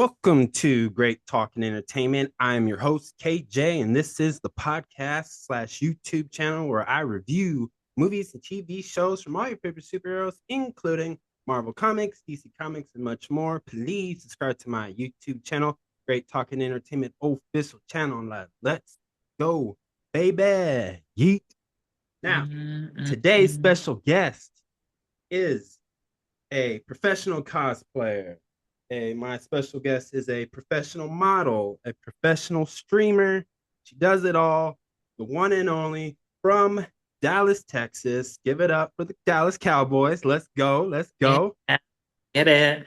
Welcome to Great Talking Entertainment. I'm your host, KJ, and this is the podcast slash YouTube channel where I review movies and TV shows from all your favorite superheroes, including Marvel Comics, DC Comics, and much more. Please subscribe to my YouTube channel, Great Talking Entertainment official channel. Let's go, baby. Yeet. Now, today's Mm-mm-mm. special guest is a professional cosplayer. My special guest is a professional model, a professional streamer. She does it all. The one and only from Dallas, Texas. Give it up for the Dallas Cowboys. Let's go. Let's Yeah, go. get it.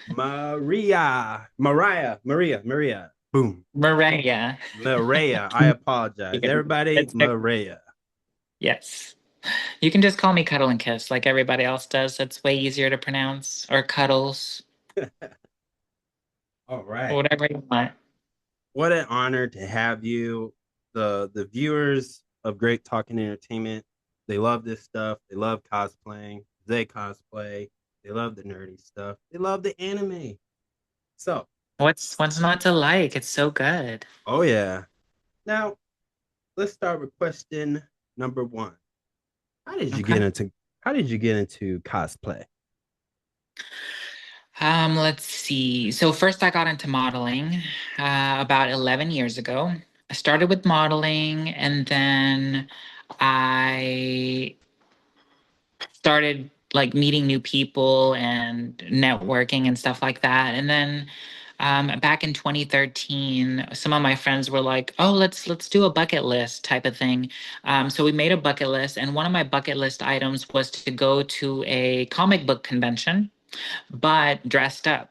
Maria. Boom. Mireya. Mireya. I apologize. Everybody, It's Maria. yes. You can just call me Cuddle and Kiss like everybody else does. It's way easier to pronounce. Or Cuddles. All right. Whatever you want. What an honor to have you. The viewers of Great Talking Entertainment, they love this stuff. They love cosplaying. They cosplay. They love the nerdy stuff. They love the anime. So, What's not to like? It's so good. oh yeah. Now let's start with question number one. How did you get Okay. into how did you get into cosplay? Let's see. So first I got into modeling about 11 years ago. I started with modeling and then I started like meeting new people and networking and stuff like that. And then back in 2013, some of my friends were like, "Oh, let's do a bucket list type of thing." So we made a bucket list, and one of my bucket list items was to go to a comic book convention, but dressed up.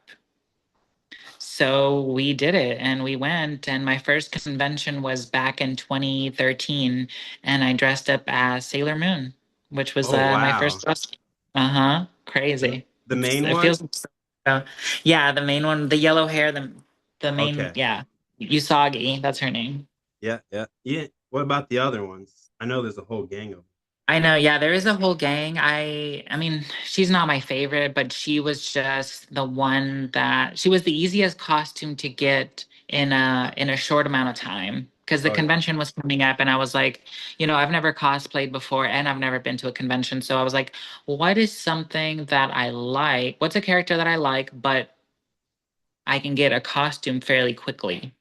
So we did it and we went. And my first convention was back in 2013. And I dressed up as Sailor Moon, which was Oh my wow. first costume. Uh-huh. The Crazy. the main It one? feels so, yeah, the main one, the yellow hair, the main, Okay. yeah. Usagi, that's her name. Yeah, yeah. Yeah. What about the other ones? I know there's a whole gang of them. I know, yeah, there is a whole gang. I mean, she's not my favorite, but she was just the one that she was the easiest costume to get in a short amount of time because the Oh yeah. convention was coming up and I was like, I've never cosplayed before and I've never been to a convention. So I was like, what is something that I like? What's a character that I like, but I can get a costume fairly quickly?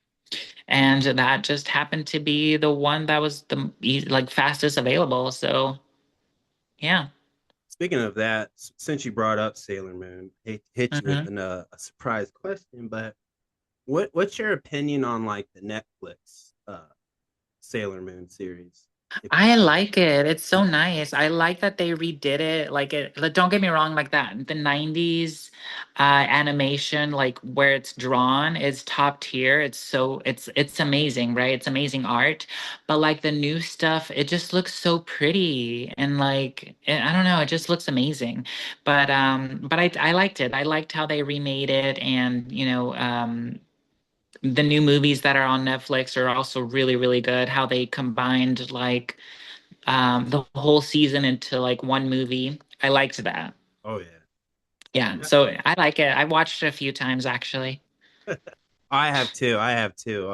And that just happened to be the one that was like fastest available. So, yeah. Speaking of that, since you brought up Sailor Moon, hit you with Mhm. a surprise question, but what's your opinion on like the Netflix Sailor Moon series? If you I like it. It's so nice. I like that they redid it. Like, don't get me wrong, like that. The 90s animation, like where it's drawn is top tier. It's amazing, right? It's amazing art. But like the new stuff, it just looks so pretty and I don't know, it just looks amazing. But I liked it. I liked how they remade it and the new movies that are on Netflix are also really, really good. How they combined like the whole season into like one movie. I liked that. oh yeah, Yeah, so I like it. I watched it a few times actually. I have two. I have two.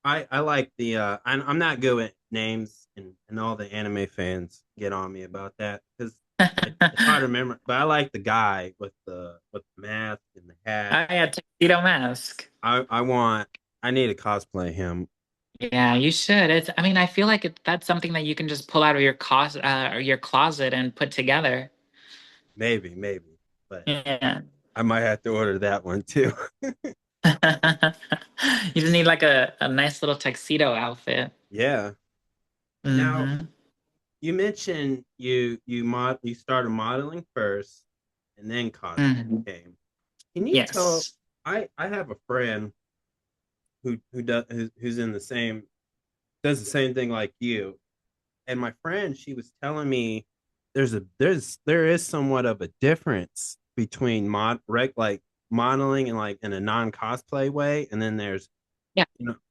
I like the I'm not good with names and all the anime fans get on me about that because it's hard to remember. But I like the guy with the mask and the hat. I had Tuxedo Mask. I want I need to cosplay him. Yeah, you should. I mean, I feel like that's something that you can just pull out of your closet and put together. Maybe, but Yeah. I might have to order that one too. You just need like a nice little tuxedo outfit. Yeah. Now Hmm. you mentioned you started modeling first and then cosplay Hmm. came. Can you tell Yes. I have a friend who's in the same does the same thing like you. And my friend, she was telling me there is somewhat of a difference between like modeling and like in a non-cosplay way, and then there's Yeah.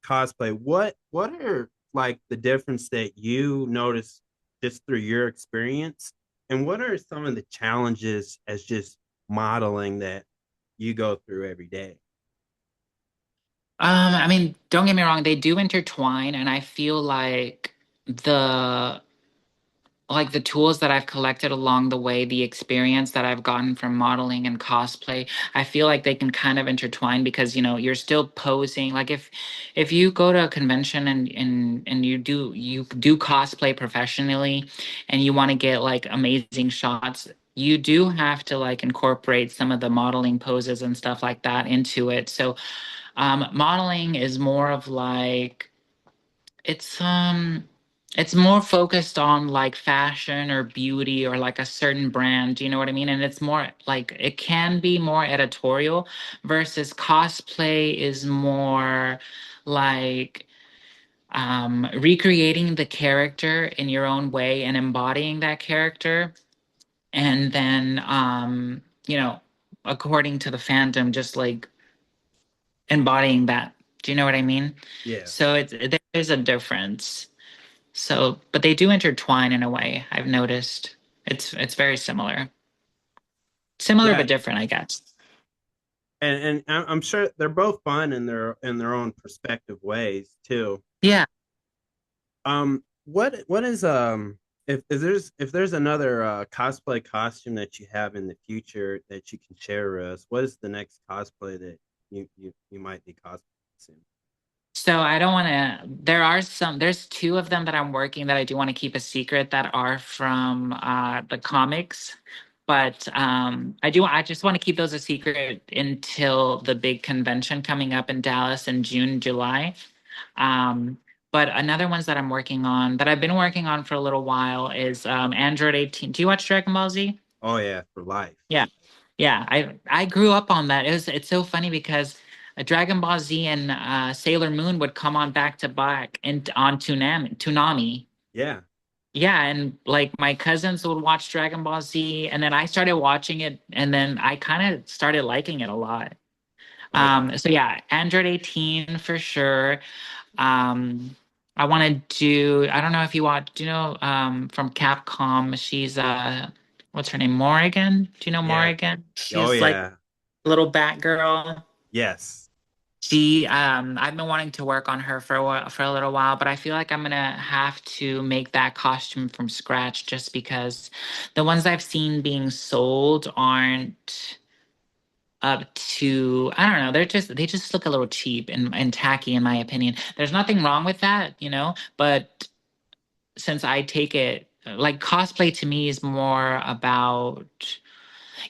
cosplay. What are like the difference that you notice just through your experience, and what are some of the challenges as just modeling that you go through every day? I mean, don't get me wrong, they do intertwine, and I feel the like the tools that I've collected along the way, the experience that I've gotten from modeling and cosplay, I feel like they can kind of intertwine because, you're still posing. Like if you go to a convention and you do cosplay professionally and you want to get like amazing shots, you do have to like incorporate some of the modeling poses and stuff like that into it. So modeling is more of like it's it's more focused on like fashion or beauty or like a certain brand, you know what I mean? And it's more like it can be more editorial versus cosplay is more like recreating the character in your own way and embodying that character and then according to the fandom just like embodying that. Do you know what I mean? Yeah, So there's a difference. So, but they do intertwine in a way. I've noticed it's very similar, similar yeah, but different, I guess. and I'm sure they're both fun in their own perspective ways too. Yeah. What is if there's another cosplay costume that you have in the future that you can share with us, what is the next cosplay that you might be cosplaying? So I don't want to. There's two of them that I'm working that I do want to keep a secret that are from the comics, but I just want to keep those a secret until the big convention coming up in Dallas in June, July. Um, but another ones that I'm working on that I've been working on for a little while is Android 18. Do you watch Dragon Ball Z? Oh yeah, for life. Yeah. Yeah, I grew up on that. It's so funny because Dragon Ball Z and Sailor Moon would come on back to back and on Toonami. Yeah, Yeah, and like my cousins would watch Dragon Ball Z, and then I started watching it, and then I kind of started liking it a lot. oh yeah, So yeah, Android 18 for sure. Um, I want to do. I don't know if you watch. Do you know from Capcom? She's what's her name? Morrigan. Do you know yeah, Morrigan? oh She's like yeah, little Batgirl. yes, I've been wanting to work on her for for a little while, but I feel like I'm gonna have to make that costume from scratch just because the ones I've seen being sold aren't up to, I don't know, they just look a little cheap and tacky in my opinion. There's nothing wrong with that, but since I take it like cosplay to me is more about,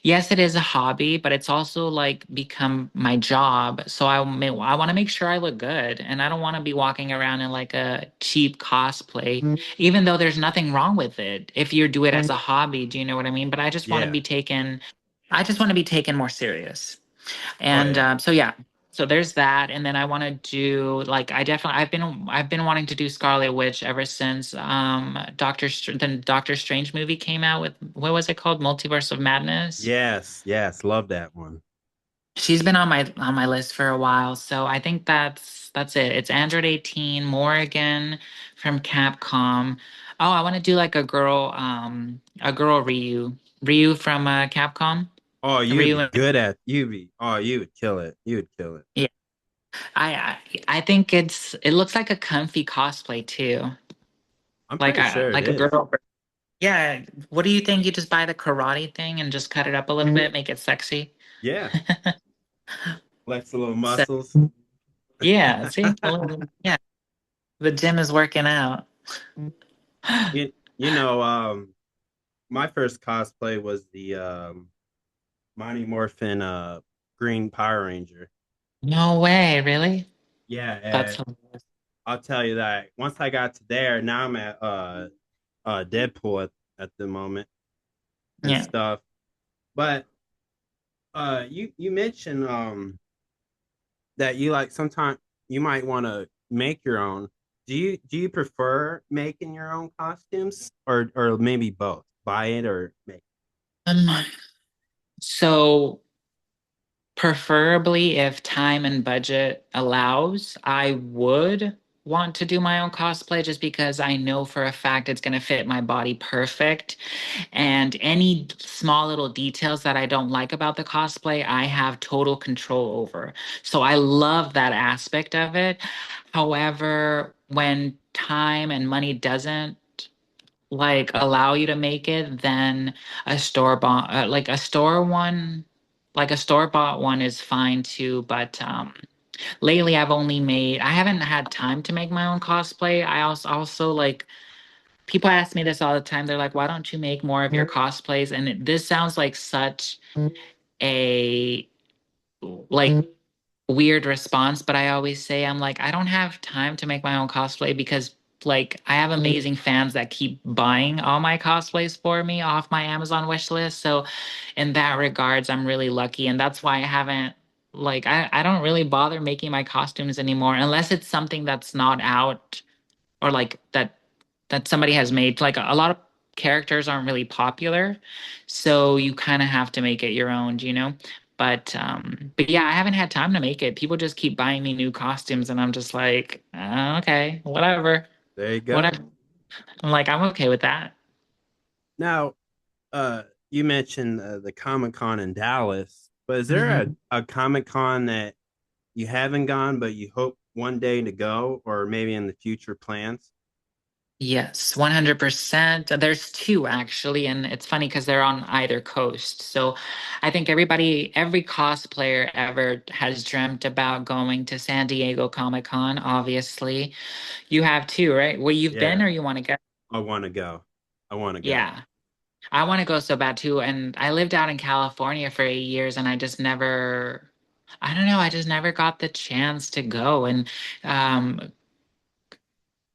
yes, it is a hobby, but it's also like become my job. So I want to make sure I look good, and I don't want to be walking around in like a cheap cosplay, even though there's nothing wrong with it if you do it as a hobby. Do you know what I mean? But yeah, I just want to be taken more serious. oh And yeah, so yeah, so there's that, and then I want to do like I've been wanting to do Scarlet Witch ever since the Doctor Strange movie came out with what was it called, Multiverse of Madness. yes, yes, love that one. She's been on my list for a while, so I think that's it. It's Android 18, Morrigan from Capcom. Oh, I want to do like a girl Ryu from Capcom. Oh, you'd be Ryu, good at you'd be oh you would kill it. You would kill it. yeah. I think it looks like a comfy cosplay too. I'm pretty sure it Like a is. girl. Yeah. What do you think? You just buy the karate thing and just cut it up a little bit, make it sexy. Yeah, flex the little So muscles. yeah, see, yeah, the gym is working out. You know, my first cosplay was the Mighty Morphin Green Power Ranger. No way, really? Yeah, That's and I'll tell you that once I got to there, now I'm at Deadpool at the moment and yeah. stuff. But you mentioned that you like sometimes you might want to make your own. Do you prefer making your own costumes or maybe both? Buy it or make? Um, so preferably if time and budget allows, I would. want to do my own cosplay just because I know for a fact it's going to fit my body perfect. And any small little details that I don't like about the cosplay, I have total control over. So I love that aspect of it. However, when time and money doesn't like allow you to make it, then a store bought like a store one, like a store bought one is fine too. But lately I haven't had time to make my own cosplay. I also like people ask me this all the time. They're like, why don't you make more of your cosplays? And this sounds like such a like weird response, but I always say I'm like, I don't have time to make my own cosplay because like I have amazing fans that keep buying all my cosplays for me off my Amazon wish list. So in that regards, I'm really lucky. And that's why I haven't like I don't really bother making my costumes anymore unless it's something that's not out or like that somebody has made. Like a lot of characters aren't really popular, so you kind of have to make it your own, you know. But yeah, I haven't had time to make it. People just keep buying me new costumes, and I'm just like, okay, whatever, There you go. whatever. I'm like, I'm okay with that. Now, you mentioned the Comic Con in Dallas, but is there Hmm. a Comic Con that you haven't gone, but you hope one day to go, or maybe in the future plans? Yes, 100%. There's two actually, and it's funny because they're on either coast. So I think every cosplayer ever has dreamt about going to San Diego Comic Con, obviously. You have too, right? Well, you've been Yeah, or you want to go? I want to go. I want to go. Yeah. I want to go so bad too. And I lived out in California for 8 years and I don't know, I just never got the chance to go. And um,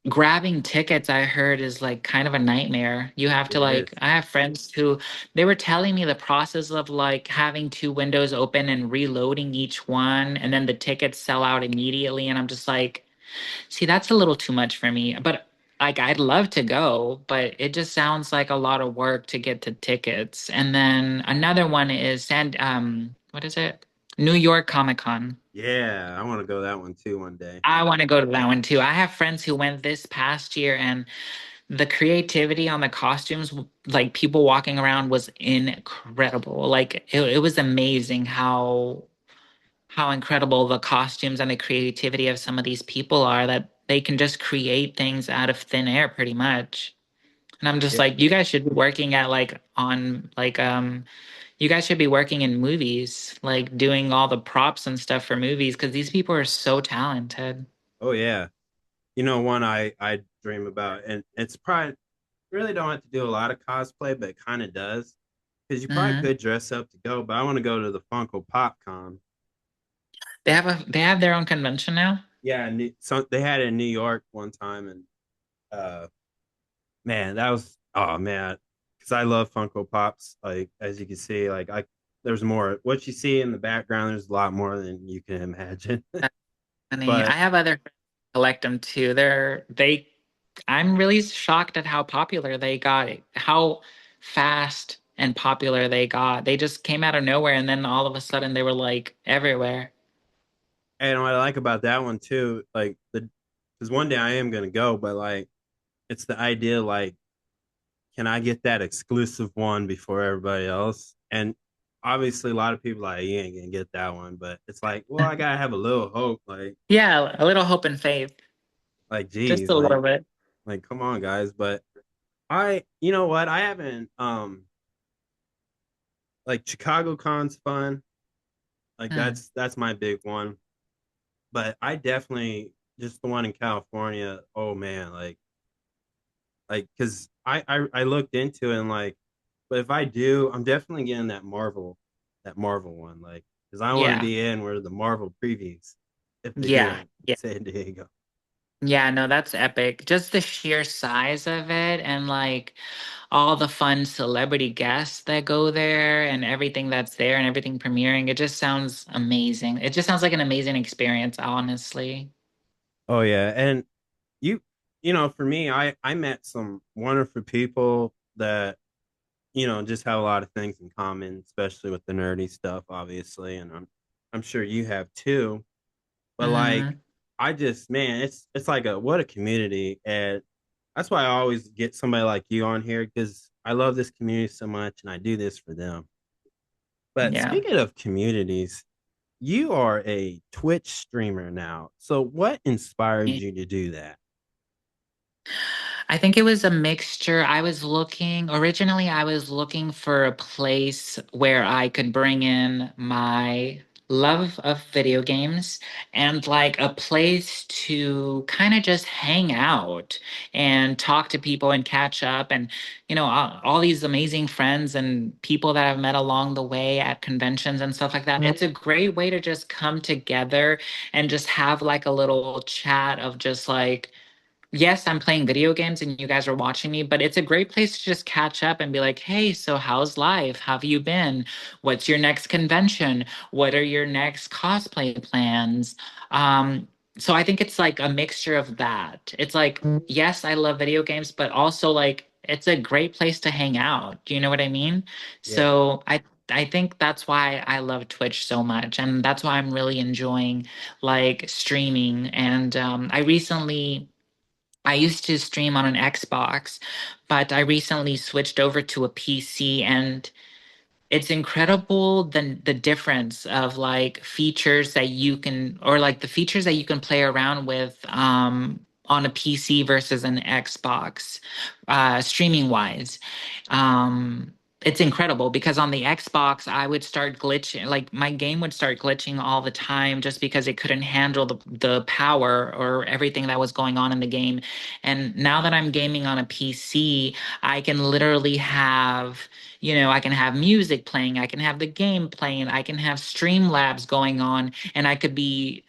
grabbing tickets, I heard, is like kind of a nightmare. You have to It like, is. I have friends who they were telling me the process of like having two windows open and reloading each one, and then the tickets sell out immediately. And I'm just like, see, that's a little too much for me. But like, I'd love to go, but it just sounds like a lot of work to get to tickets. And then another one is what is it? New York Comic Con. Yeah, I want to go that one too one day. I want to go to that one too. I have friends who went this past year, and the creativity on the costumes, like people walking around, was incredible. Like it was amazing how incredible the costumes and the creativity of some of these people are that they can just create things out of thin air pretty much. And I'm just Yeah. like, you guys should be working at like on like you guys should be working in movies, like doing all the props and stuff for movies because these people are so talented. Oh yeah. One I dream about, and it's probably really don't have to do a lot of cosplay, but it kind of does because you probably Hmm. could dress up to go. But I want to go to the Funko Pop Con. They have their own convention now. Yeah, so they had it in New York one time, and uh, man, that was oh man, because I love Funko Pops. Like as you can see, like there's more. What you see in the background, there's a lot more than you can imagine. Funny. I But have other friends who collect them too. I'm really shocked at how popular they got, how fast and popular they got. They just came out of nowhere and then all of a sudden they were like everywhere. and what I like about that one too, like because one day I am gonna go, but like it's the idea, like can I get that exclusive one before everybody else? And obviously, a lot of people like you ain't gonna get that one, but it's like, well, I gotta have a little hope, Yeah, a little hope and faith, just geez, a little bit. come on, guys. But you know what, I haven't, like Chicago Con's fun, like Hmm. that's my big one, but I definitely just the one in California. Oh man, because I looked into it and like, but if I do, I'm definitely getting that Marvel one, like because I want to Yeah, be in where the Marvel previews if they do yeah, it in yeah. San Diego. Yeah, no, that's epic. Just the sheer size of it and like all the fun celebrity guests that go there and everything that's there and everything premiering. It just sounds amazing. It just sounds like an amazing experience, honestly. Oh yeah, and you for me, I met some wonderful people that just have a lot of things in common, especially with the nerdy stuff, obviously, and I'm sure you have too. But like Mm-hmm. I just, man, it's like a what a community, and that's why I always get somebody like you on here because I love this community so much, and I do this for them. But Yeah. speaking of communities, you are a Twitch streamer now. So what inspired you to do that? I think it was a mixture. Originally, I was looking for a place where I could bring in my love of video games and like a place to kind of just hang out and talk to people and catch up and, all these amazing friends and people that I've met along the way at conventions and stuff like that. It's a great way to just come together and just have like a little chat of just like, yes, I'm playing video games and you guys are watching me, but it's a great place to just catch up and be like, hey, so how's life? How have you been? What's your next convention? What are your next cosplay plans? Um, so I think it's like a mixture of that. It's like, yes, I love video games, but also like it's a great place to hang out. Do you know what I mean? Yeah. So I think that's why I love Twitch so much, and that's why I'm really enjoying like streaming. And I used to stream on an Xbox, but I recently switched over to a PC, and it's incredible the difference of like features that you can, or like the features that you can play around with on a PC versus an Xbox, streaming wise. It's incredible because on the Xbox I would start glitching, like my game would start glitching all the time just because it couldn't handle the power or everything that was going on in the game. And now that I'm gaming on a PC, I can literally have, I can have music playing, I can have the game playing, I can have Streamlabs going on, and I could be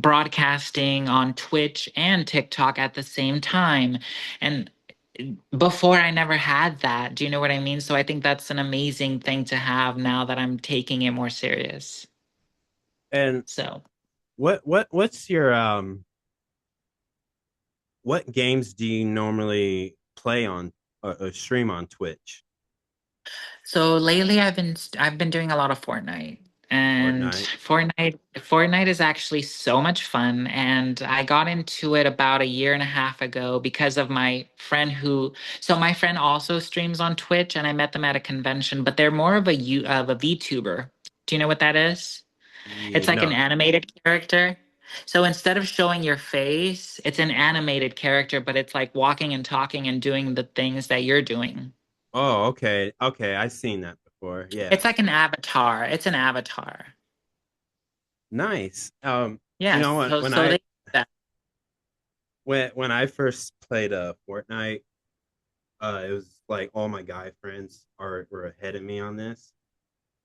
broadcasting on Twitch and TikTok at the same time. And before, I never had that. Do you know what I mean? So I think that's an amazing thing to have now that I'm taking it more serious. And So. what's your what games do you normally play on stream on Twitch? So lately I've been doing a lot of Fortnite. And Fortnite. Fortnite is actually so much fun, and I got into it about a year and a half ago because of my friend my friend also streams on Twitch, and I met them at a convention, but they're more of a VTuber. Do you know what that is? Yeah, It's like an no. animated character. So instead of showing your face, it's an animated character, but it's like walking and talking and doing the things that you're doing. Oh, okay. Okay, I've seen that before. Yeah. It's like an avatar. It's an avatar. Nice. You Yes. know what? So they that. When I first played Fortnite, it was like all my guy friends are were ahead of me on this.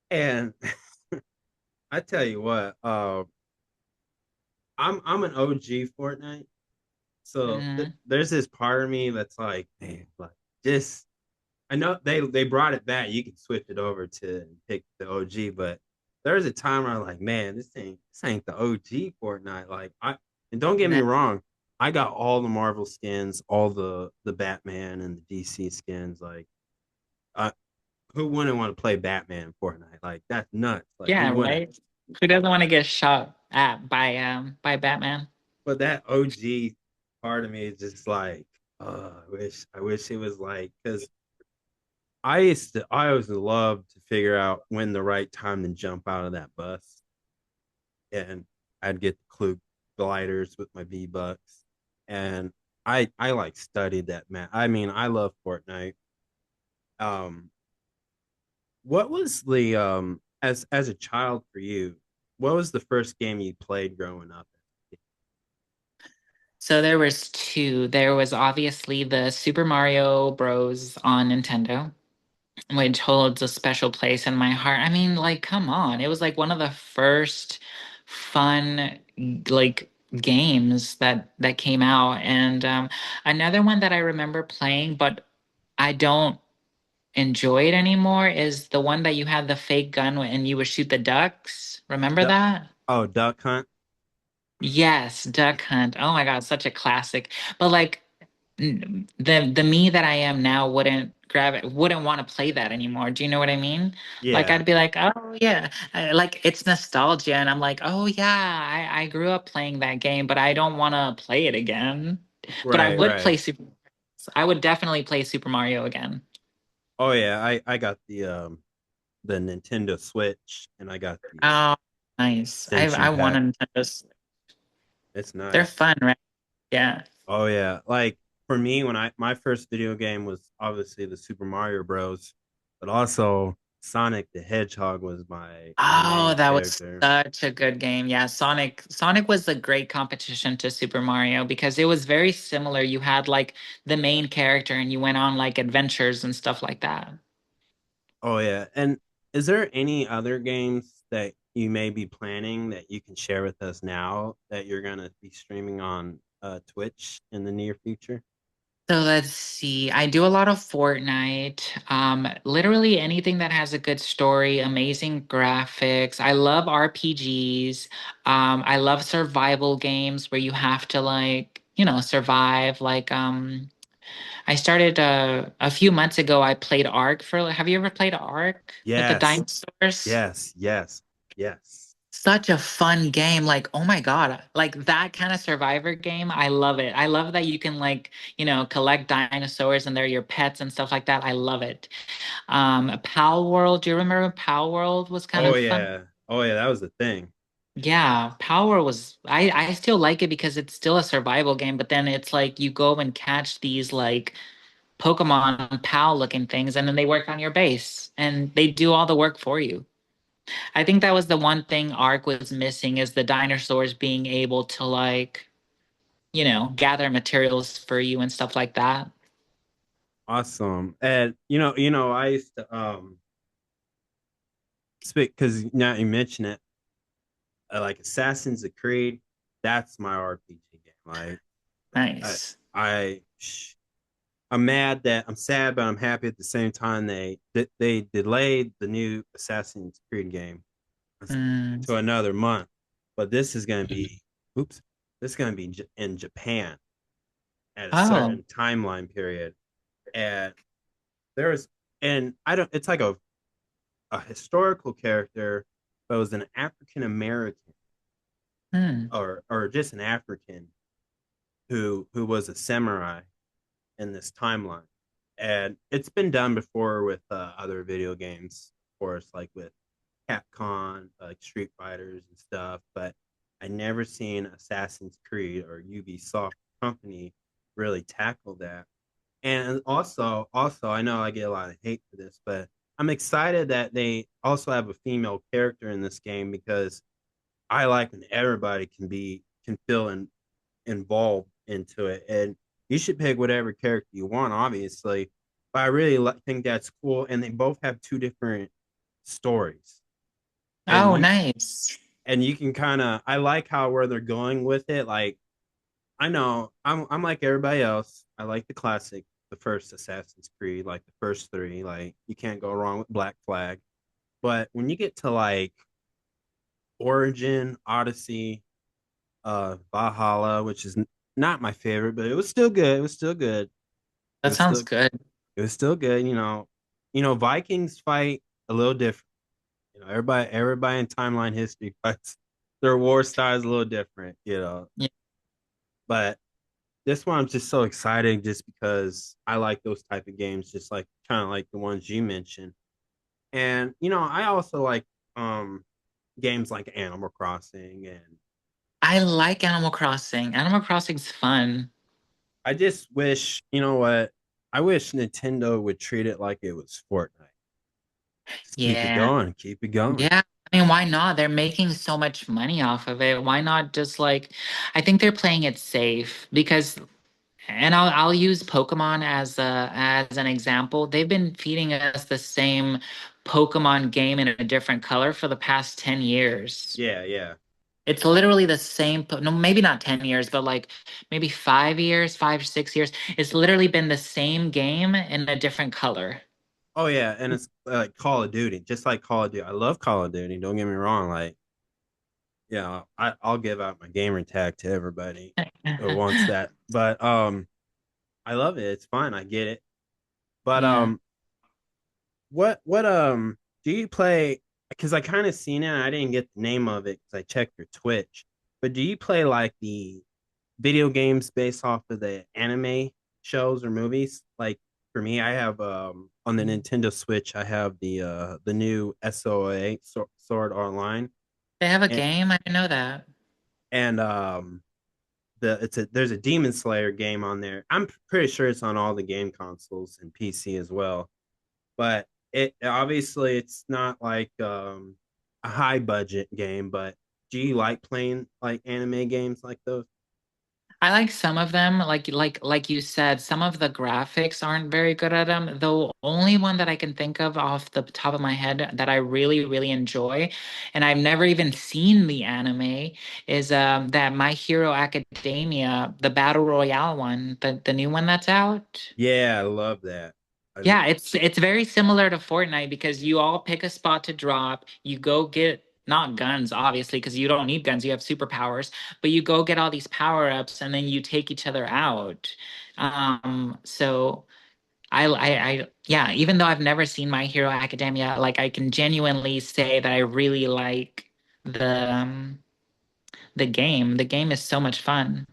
And I tell you what, I'm an OG Fortnite. So Mhm. there's this part of me that's like, man, like just I know they brought it back. You can switch it over to pick the OG, but there's a time where I'm like, man, this ain't the OG Fortnite. Like and don't get me No. wrong, I got all the Marvel skins, all the Batman and the DC skins. Like, uh, who wouldn't want to play Batman in Fortnite? Like that's nuts. Like who Yeah, wouldn't? right. Who doesn't want to get shot at by Batman? But that OG part of me is just like, I wish it was like because I always love to figure out when the right time to jump out of that bus, and I'd get the clue gliders with my V Bucks, and I like studied that man. I mean, I love Fortnite. Um, what was the as a child for you? What was the first game you played growing up? So there was two. There was obviously the Super Mario Bros. On Nintendo, which holds a special place in my heart. I mean, like, come on. It was like one of the first fun like games that came out. And another one that I remember playing, but I don't enjoy it anymore, is the one that you had the fake gun and you would shoot the ducks. Remember Du- that? oh, Duck Hunt. Yes, Duck Hunt. Oh my God, such a classic. But like the me that I am now wouldn't wouldn't want to play that anymore. Do you know what I mean? Like Yeah, I'd be like, oh yeah, like it's nostalgia, and I'm like, oh yeah, I grew up playing that game, but I don't want to play it again. But I right, would right. play Super. I would definitely play Super Mario again. Oh yeah, I got the Nintendo Switch and I got the Oh, nice. I extension want a pack. Nintendo. It's They're nice. fun, right? Yeah. Oh yeah, like for me when I my first video game was obviously the Super Mario Bros, but also Sonic the Hedgehog was my Oh, main that was character. such a good game. Yeah, Sonic was a great competition to Super Mario because it was very similar. You had like the main character and you went on like adventures and stuff like that. Oh yeah, and is there any other games that you may be planning that you can share with us now that you're gonna be streaming on Twitch in the near future? So let's see. I do a lot of Fortnite. Literally anything that has a good story, amazing graphics. I love RPGs. I love survival games where you have to like, survive. Like, I started a few months ago. I played Ark for. Have you ever played Ark with the Yes, dinosaurs? yes, yes, yes. Such a fun game. Like, oh my God, like that kind of survivor game. I love it. I love that you can like, collect dinosaurs and they're your pets and stuff like that. I love it. Pal World. Do you remember Pal World was kind Oh of fun? yeah, oh yeah, that was the thing. Yeah, Power was I still like it because it's still a survival game, but then it's like you go and catch these like Pokemon pal looking things and then they work on your base and they do all the work for you. I think that was the one thing Ark was missing is the dinosaurs being able to like, gather materials for you and stuff like that. Awesome. And I used to speak because now you mention it, like Assassin's Creed. That's my RPG game. Like I Nice. I I'm mad that I'm sad, but I'm happy at the same time. They delayed the new Assassin's Creed game Mm. to another month, but this is going to be oops, this is going to be in Japan at a Oh. certain timeline period, and there's and I don't. It's like a historical character, but it was an African American Hmm. or just an African who was a samurai in this timeline. And it's been done before with other video games, of course, like with Capcom, like Street Fighters and stuff. But I never seen Assassin's Creed or Ubisoft company really tackle that. And also, I know I get a lot of hate for this, but I'm excited that they also have a female character in this game because I like when everybody can feel involved into it. And you should pick whatever character you want, obviously. But I really think that's cool. And they both have two different stories, and Oh, you nice. can kind of I like how where they're going with it. Like I know I'm like everybody else. I like the classic, the first Assassin's Creed, like the first three. Like you can't go wrong with Black Flag. But when you get to like Origin, Odyssey, Valhalla, which is not my favorite, but it was still good. It was still good. It That was sounds still good. it was still good. Vikings fight a little different. Everybody in timeline history fights their war style is a little different. Yeah. But this one I'm just so excited just because I like those type of games, just like kind of like the ones you mentioned. And I also like um games like Animal Crossing, and I like Animal Crossing. Animal Crossing's fun. I just wish, I wish Nintendo would treat it like it was Fortnite. Just keep it Yeah. going, keep it going. Yeah. I mean, why not? They're making so much money off of it. Why not just like I think they're playing it safe because and I'll use Pokemon as an example. They've been feeding us the same Pokemon game in a different color for the past 10 years. Yeah, yeah. It's literally the same, no, maybe not 10 years, but like maybe 5 years, 5, 6 years. It's literally been the same game in a different color. Oh yeah, and it's like Call of Duty, just like Call of Duty. I love Call of Duty. Don't get me wrong. Like, yeah, I'll give out my gamer tag to everybody who wants that. But I love it. It's fun. I get it. But Yeah. what do you play? Because I kind of seen it, and I didn't get the name of it because I checked your Twitch. But do you play like the video games based off of the anime shows or movies? Like for me, I have on the Nintendo Switch, I have the new SOA Sword Online, They have a and game? I didn't know that. and there's a Demon Slayer game on there. I'm pretty sure it's on all the game consoles and PC as well. But it obviously it's not like a high budget game. But do you like playing like anime games like those? I like some of them, like you said, some of the graphics aren't very good at them. The only one that I can think of off the top of my head that I really, really enjoy, and I've never even seen the anime, is that My Hero Academia, the Battle Royale one, the new one that's out. Yeah, I love that. I, Yeah, it's very similar to Fortnite because you all pick a spot to drop. You go get not guns, obviously, because you don't need guns. You have superpowers, but you go get all these power ups, and then you take each other out. So yeah. Even though I've never seen My Hero Academia, like I can genuinely say that I really like the game. The game is so much fun.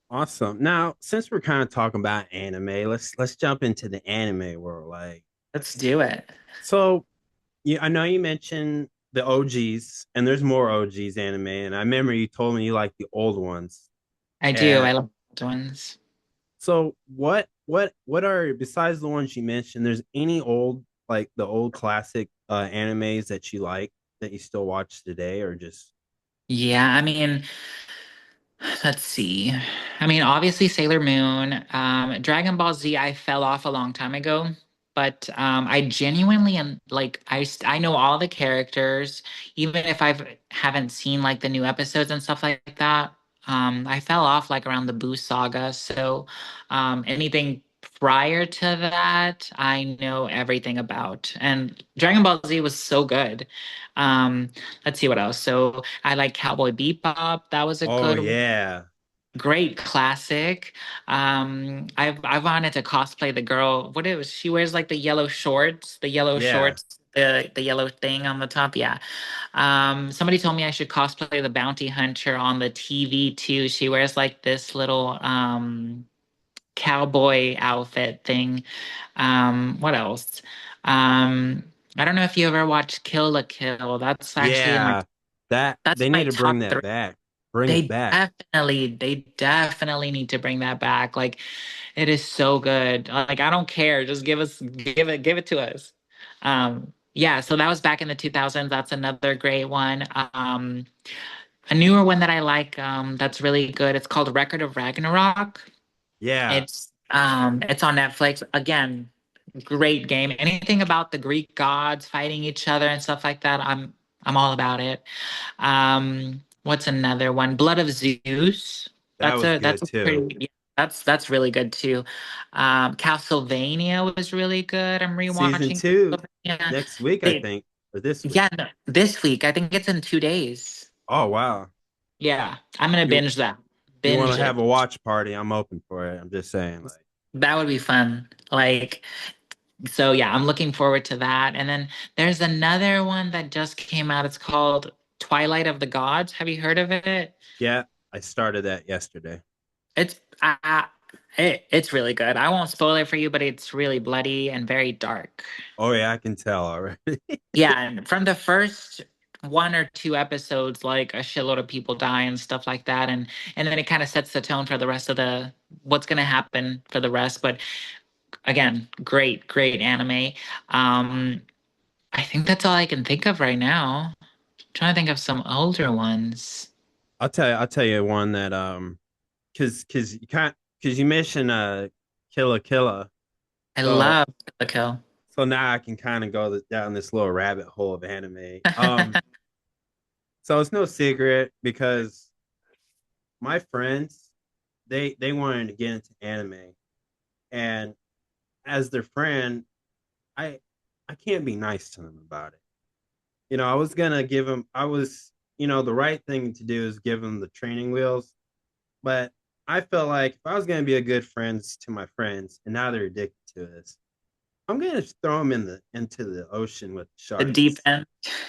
awesome. Now, since we're kind of talking about anime, let's jump into the anime world. Like, Let's do it. so yeah, I know you mentioned the OGs, and there's more OGs anime, and I remember you told me you like the old ones. I do. And I love old ones. so what are besides the ones you mentioned, there's any old like the old classic animes that you like that you still watch today or just Yeah, I mean, let's see. I mean, obviously Sailor Moon, Dragon Ball Z, I fell off a long time ago, but I genuinely am like I know all the characters, even if haven't seen like the new episodes and stuff like that. I fell off like around the Boo saga, so anything prior to that, I know everything about. And Dragon Ball Z was so good. Um, let's see what else. So I like Cowboy Bebop. That was a oh good, yeah. great classic. I've wanted to cosplay the girl. What it was, she wears like the yellow Yeah. shorts, the yellow thing on the top. Yeah. Somebody told me I should cosplay the bounty hunter on the TV too. She wears like this little cowboy outfit thing. What else? Um, I don't know if you ever watched Kill la Kill. That's actually in my Yeah. That that's they my need to bring top that three. back. Bring it back. They definitely need to bring that back. Like it is so good. Like I don't care. Just give it to us. Yeah, so that was back in the 2000s. That's another great one. A newer one that I like, that's really good. It's called Record of Ragnarok. Yeah. It's on Netflix. Again, great game. Anything about the Greek gods fighting each other and stuff like that, I'm all about it. What's another one? Blood of Zeus. That was That's good a too. pretty, yeah, that's really good too. Castlevania was really good. I'm Season rewatching. 2 Yeah, next week, I they, think, or this week. yeah, no, this week. I think it's in 2 days. Oh wow. Yeah, I'm gonna You binge that. you want to Binge have it. a watch party? I'm open for it. I'm just saying like That would be fun. Like, so yeah, I'm looking forward to that. And then there's another one that just came out. It's called Twilight of the Gods. Have you heard of it? yeah, I started that yesterday. It's it's really good. I won't spoil it for you, but it's really bloody and very dark. Oh yeah, I can tell already. Yeah, and from the first one or two episodes, like a shitload of people die and stuff like that, and then it kind of sets the tone for the rest of the what's gonna happen for the rest. But again, great anime. Um, I think that's all I can think of right now. Trying to think of some older ones. I'll tell you one that because you can't because you mentioned Killa Killa. I So love the Kill. so now I can kind of go down this little rabbit hole of anime. So it's no secret because my friends they wanted to get into anime, and as their friend, I I can't be nice to them about it. I was gonna give them. I was the right thing to do is give them the training wheels, but I felt like if I was gonna be a good friend to my friends, and now they're addicted to this, I'm gonna just throw them into the ocean with The deep sharks.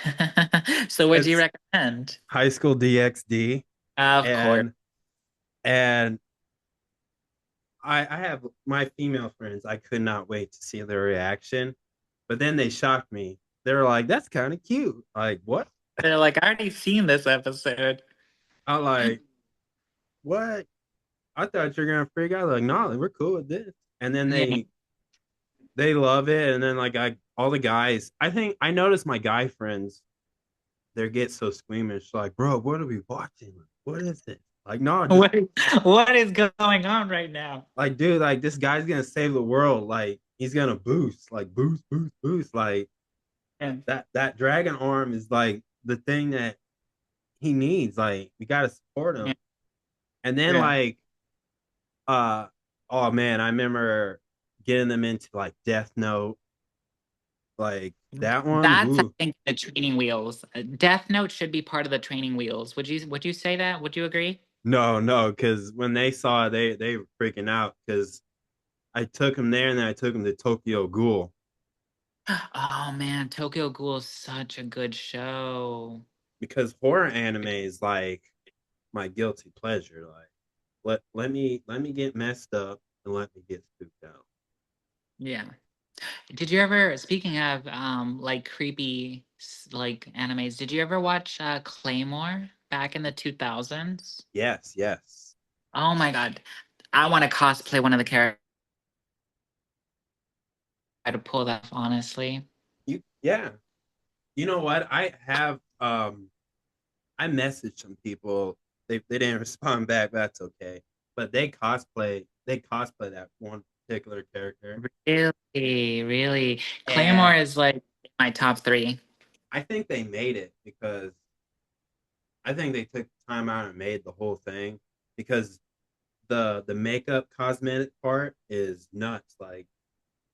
end. So what do you It's recommend? High School DxD, Of course. and and I have my female friends. I could not wait to see their reaction, but then they shocked me. They were like, "That's kind of cute." Like, what? They're like, I already seen this episode. I like what? I thought you're gonna freak out. Like, no, we're cool with this. And then Yeah. they love it. And then like I all the guys, I think I noticed my guy friends, they get so squeamish. Like, bro, what are we watching? Like, what is it? Like, no, just What is, what is going on right now? like, dude, like this guy's gonna save the world. Like, he's gonna boost, like boost, boost, boost. Like Yeah. that dragon arm is like the thing that he needs. Like, we gotta support Yeah. him. And then Yeah. like uh oh man, I remember getting them into like Death Note, like that one. That's, I Woo. think, the training wheels. Death Note should be part of the training wheels. Would you say that? Would you agree? No, no, because when they saw it, they were freaking out because I took him there and then I took him to Tokyo Ghoul Oh man, Tokyo Ghoul is such a good show. because horror anime is like my guilty pleasure. Like let me get messed up and let me get spooked out. Yeah. Did you ever, speaking of like creepy like animes, did you ever watch Claymore back in the 2000s? Yes, yes. Oh my God. I want to cosplay one of the characters to pull that off, honestly. You yeah. You know what? I messaged some people. They didn't respond back. That's okay. But they cosplay that one particular character. Really, really. Claymore And is like my top three. I think they made it because I think they took time out and made the whole thing because the makeup cosmetic part is nuts. Like,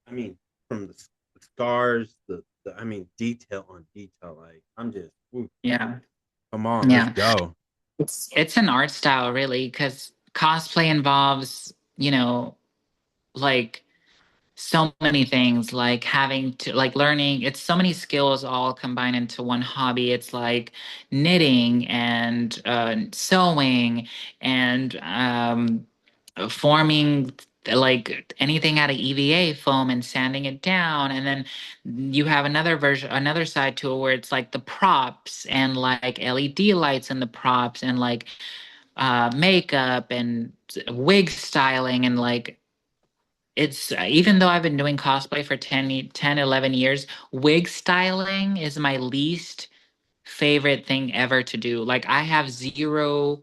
I mean, from the scars, the I mean, detail on detail. Like, I'm just, ooh, Yeah. come on, let's Yeah. go. It's an art style really because cosplay involves, like so many things like having to like learning it's so many skills all combined into one hobby. It's like knitting and sewing and forming like anything out of EVA foam and sanding it down, and then you have another side to it where it's like the props and like LED lights and the props and like makeup and wig styling and like it's even though I've been doing cosplay for 11 years, wig styling is my least favorite thing ever to do. Like, I have zero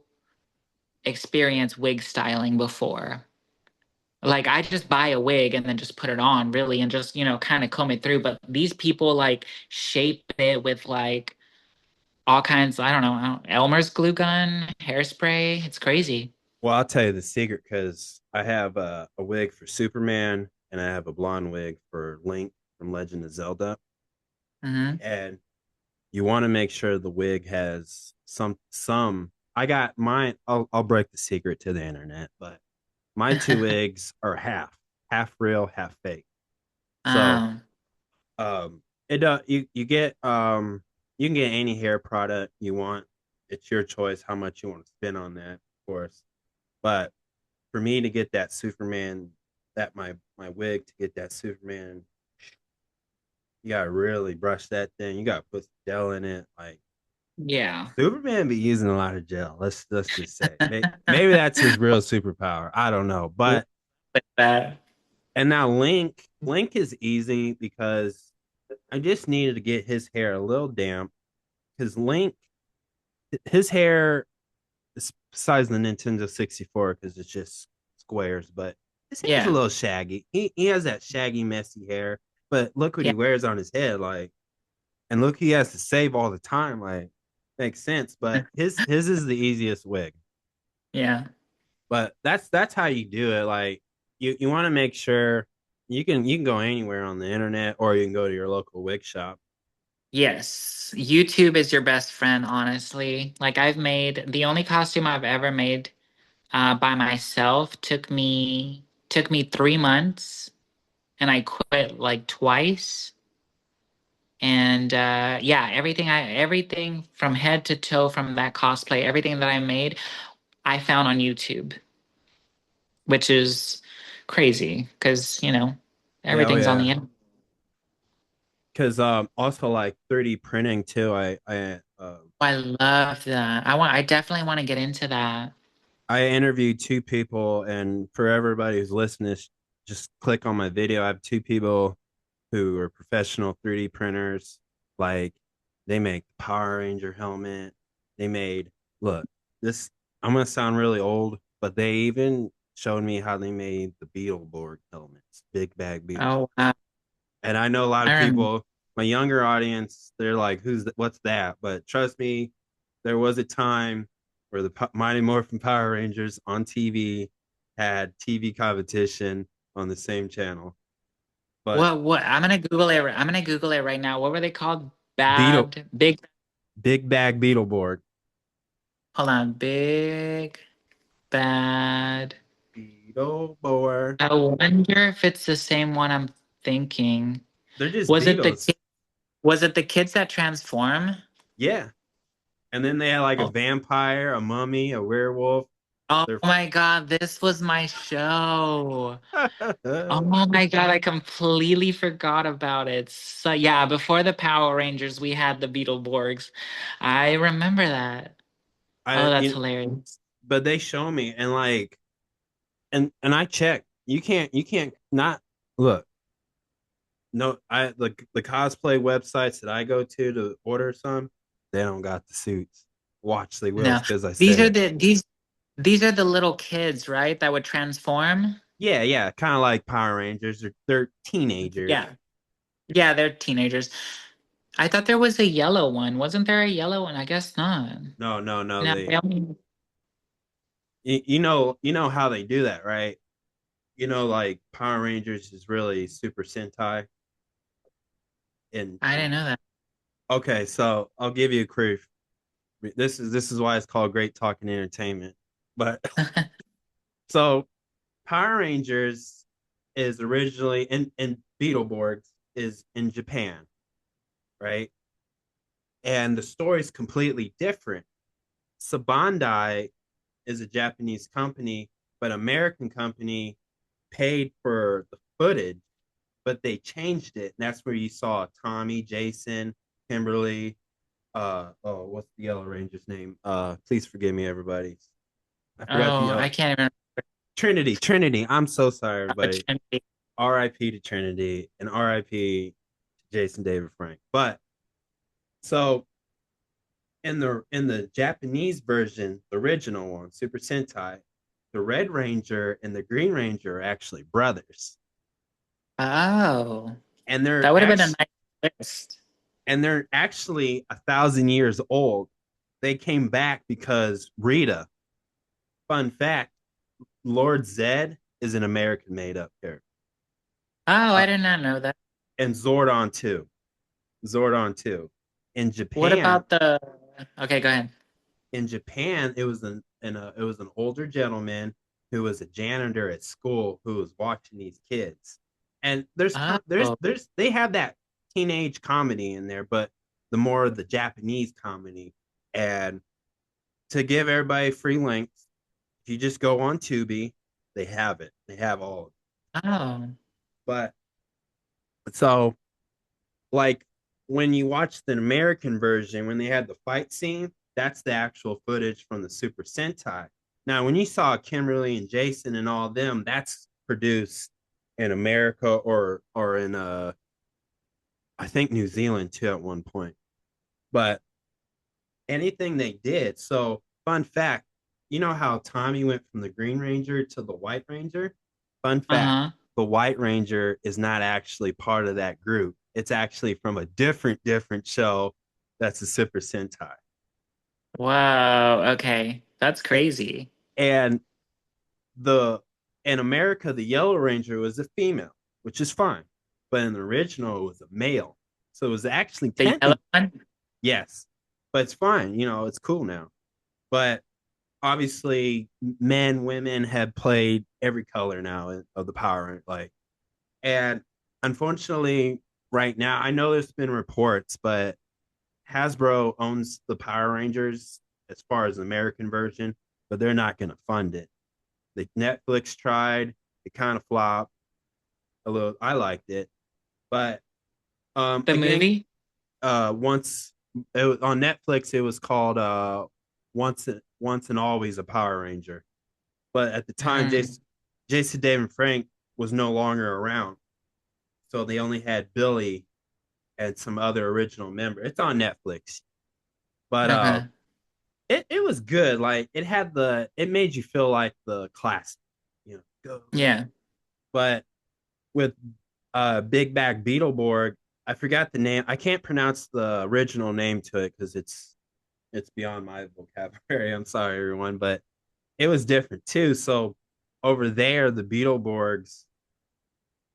experience wig styling before. Like, I just buy a wig and then just put it on, really, and just, kind of comb it through. But these people, like, shape it with, like, all kinds, I don't know, Elmer's glue gun, hairspray. It's crazy. Well, I'll tell you the secret because I have a wig for Superman and I have a blonde wig for Link from Legend of Zelda. Hmm. And you want to make sure the wig has some. I got mine. I'll break the secret to the internet, but my two wigs are half real, half fake. So um, it you can get any hair product you want. It's your choice how much you want to spend on that, of course. But for me to get that Superman, that my wig to get that Superman, you gotta really brush that thing. You gotta put some gel in it. Like yeah. Superman be using a lot of gel. Let's just say maybe that's his real superpower. I don't know, but Like that. and now Link is easy because I just needed to get his hair a little damp because Link his hair is besides the Nintendo 64 because it's just squares, but his hair's a Yeah. little shaggy. He has that shaggy, messy hair, but look what he Yeah. wears on his head, like, and look he has to save all the time, like, makes sense. But his is the easiest wig. Yeah. But that's how you do it. Like, you want to make sure you can go anywhere on the internet or you can go to your local wig shop. Yes. YouTube is your best friend, honestly. Like, I've made the only costume I've ever made by myself took me 3 months, and I quit like twice. And yeah, everything from head to toe from that cosplay, everything that I made, I found on YouTube, which is crazy because Yeah, oh everything's on the yeah. internet. Because also like 3D printing too. I love that. I definitely want to get into that. I interviewed two people, and for everybody who's listening, just click on my video. I have two people who are professional 3D printers. Like they make the Power Ranger helmet. They made look this. I'm gonna sound really old, but they even showed me how they made the Beetleborg helmets, big bag Beetleborg. Oh, wow. And I know a lot of I remember. people, my younger audience, they're like, what's that?" But trust me, there was a time where the Mighty Morphin Power Rangers on TV had TV competition on the same channel. But What I'm gonna Google it. I'm gonna Google it right now. What were they called? Beetle, Bad big. big bag Beetleborg, Hold on. Big bad. Beetleborg. I wonder if it's the same one I'm thinking. They're just Was it Beetles. was it the kids that transform? Yeah. And then they had like a Oh, vampire, a mummy, a werewolf. oh They're my God, this was my show. Oh my God, I completely forgot about it. So yeah, before the Power Rangers, we had the Beetleborgs. I remember that. Oh, I that's you, hilarious. but they show me and like and I checked. You can't not look. No, the cosplay websites that I go to order some, they don't got the suits. Watch, they will No, because I these said are it. these are the little kids, right? That would transform. Yeah, yeah, kind of like Power Rangers. They're teenagers. Yeah, yeah, they're teenagers. I thought there was a yellow one. Wasn't there a yellow one? I guess not. No, no, no. No, they only. You know how they do that, right? Like Power Rangers is really Super Sentai, and I and didn't know that. okay, so I'll give you a proof. This is why it's called Great Talking Entertainment. But so Power Rangers is originally and Beetleborgs is in Japan, right? And the story is completely different. Sabandai is a Japanese company, but American company paid for the footage, but they changed it. And that's where you saw Tommy, Jason, Kimberly, oh, what's the Yellow Ranger's name? Please forgive me, everybody. I forgot the Oh, I can't even Trinity. I'm so sorry, everybody. remember. R.I.P. to Trinity and R.I.P. to Jason David Frank. But so in the Japanese version, the original one, Super Sentai, the Red Ranger and the Green Ranger are actually brothers, Oh, and that would have been a nice twist. they're actually 1,000 years old. They came back because Rita. Fun fact: Lord Zed is an American made-up character, Oh, uh, I did not know that. and Zordon too. Zordon too. In What Japan, about the? Okay, go ahead. it was an older gentleman who was a janitor at school who was watching these kids, and Oh, they have that teenage comedy in there, but the more of the Japanese comedy. And to give everybody free links, if you just go on Tubi, they have it. They have all of it. oh, But so like when you watch the American version, when they had the fight scene, that's the actual footage from the Super Sentai. Now, when you saw Kimberly and Jason and all of them, that's produced in America or in I think New Zealand too at one point. But anything they did. So, fun fact, you know how Tommy went from the Green Ranger to the White Ranger? Fun fact, uh-huh. the White Ranger is not actually part of that group. It's actually from a different show that's a Super Sentai. Wow. Okay, that's crazy. And the in America, the Yellow Ranger was a female, which is fine. But in the original, it was a male. So it was actually The yellow technically one. yes. But it's fine, it's cool now. But obviously men, women have played every color now of the Power like, and unfortunately, right now I know there's been reports, but Hasbro owns the Power Rangers as far as the American version, but they're not going to fund it. The Netflix tried, it kind of flopped a little. I liked it, but The again, movie? once it was on Netflix, it was called once and always a Power Ranger. But at the time, Mm, Jason David Frank was no longer around, so they only had Billy and some other original member. It's on Netflix, but okay. it was good. Like it made you feel like the classic, go. Yeah. But with Big Bag Beetleborg, I forgot the name. I can't pronounce the original name to it because it's beyond my vocabulary. I'm sorry, everyone, but it was different too. So over there, the Beetleborgs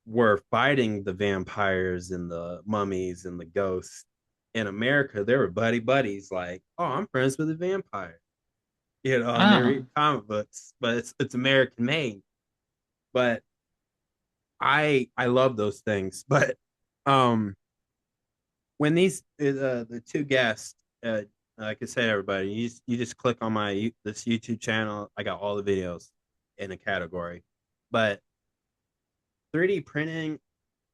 were fighting the vampires and the mummies and the ghosts. In America, they were buddies. Like, oh, I'm friends with a vampire, and they read Oh. comic books, but it's American made. But I love those things. But um, when the two guests, like I said, everybody, you just click on this YouTube channel. I got all the videos in a category, but 3D printing.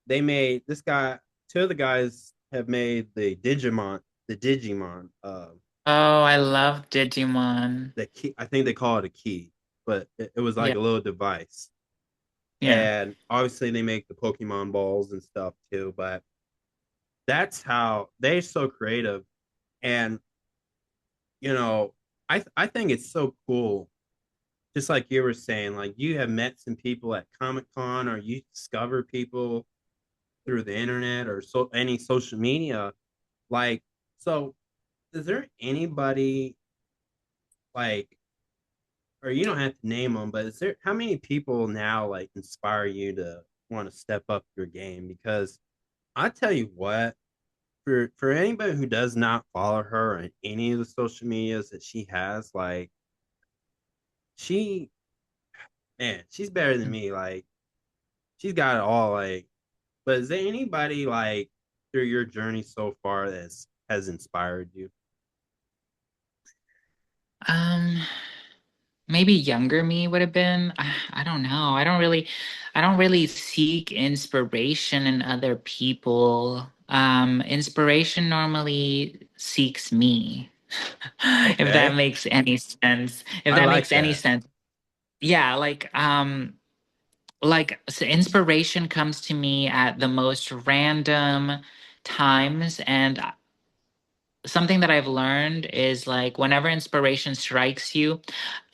They made this guy. Two of the guys have made the Digimon. Oh, I love Digimon. The key. I think they call it a key, but it was like Yeah. a little device. Yeah. And obviously, they make the Pokemon balls and stuff too. But that's how they're so creative. And you know, I think it's so cool. Just like you were saying, like you have met some people at Comic Con, or you discover people through the internet or any social media. Like, so is there anybody like, or you don't have to name them, but is there how many people now like inspire you to want to step up your game? Because I tell you what, for anybody who does not follow her on any of the social medias that she has, like she, man, she's better than me. Like she's got it all. Like, but is there anybody like through your journey so far that has inspired you? Um, Maybe younger me would have been. I don't know. I don't really seek inspiration in other people. Inspiration normally seeks me. If that Okay, makes any sense. If I that like makes any that. sense. Yeah, so inspiration comes to me at the most random times, and something that I've learned is like whenever inspiration strikes you,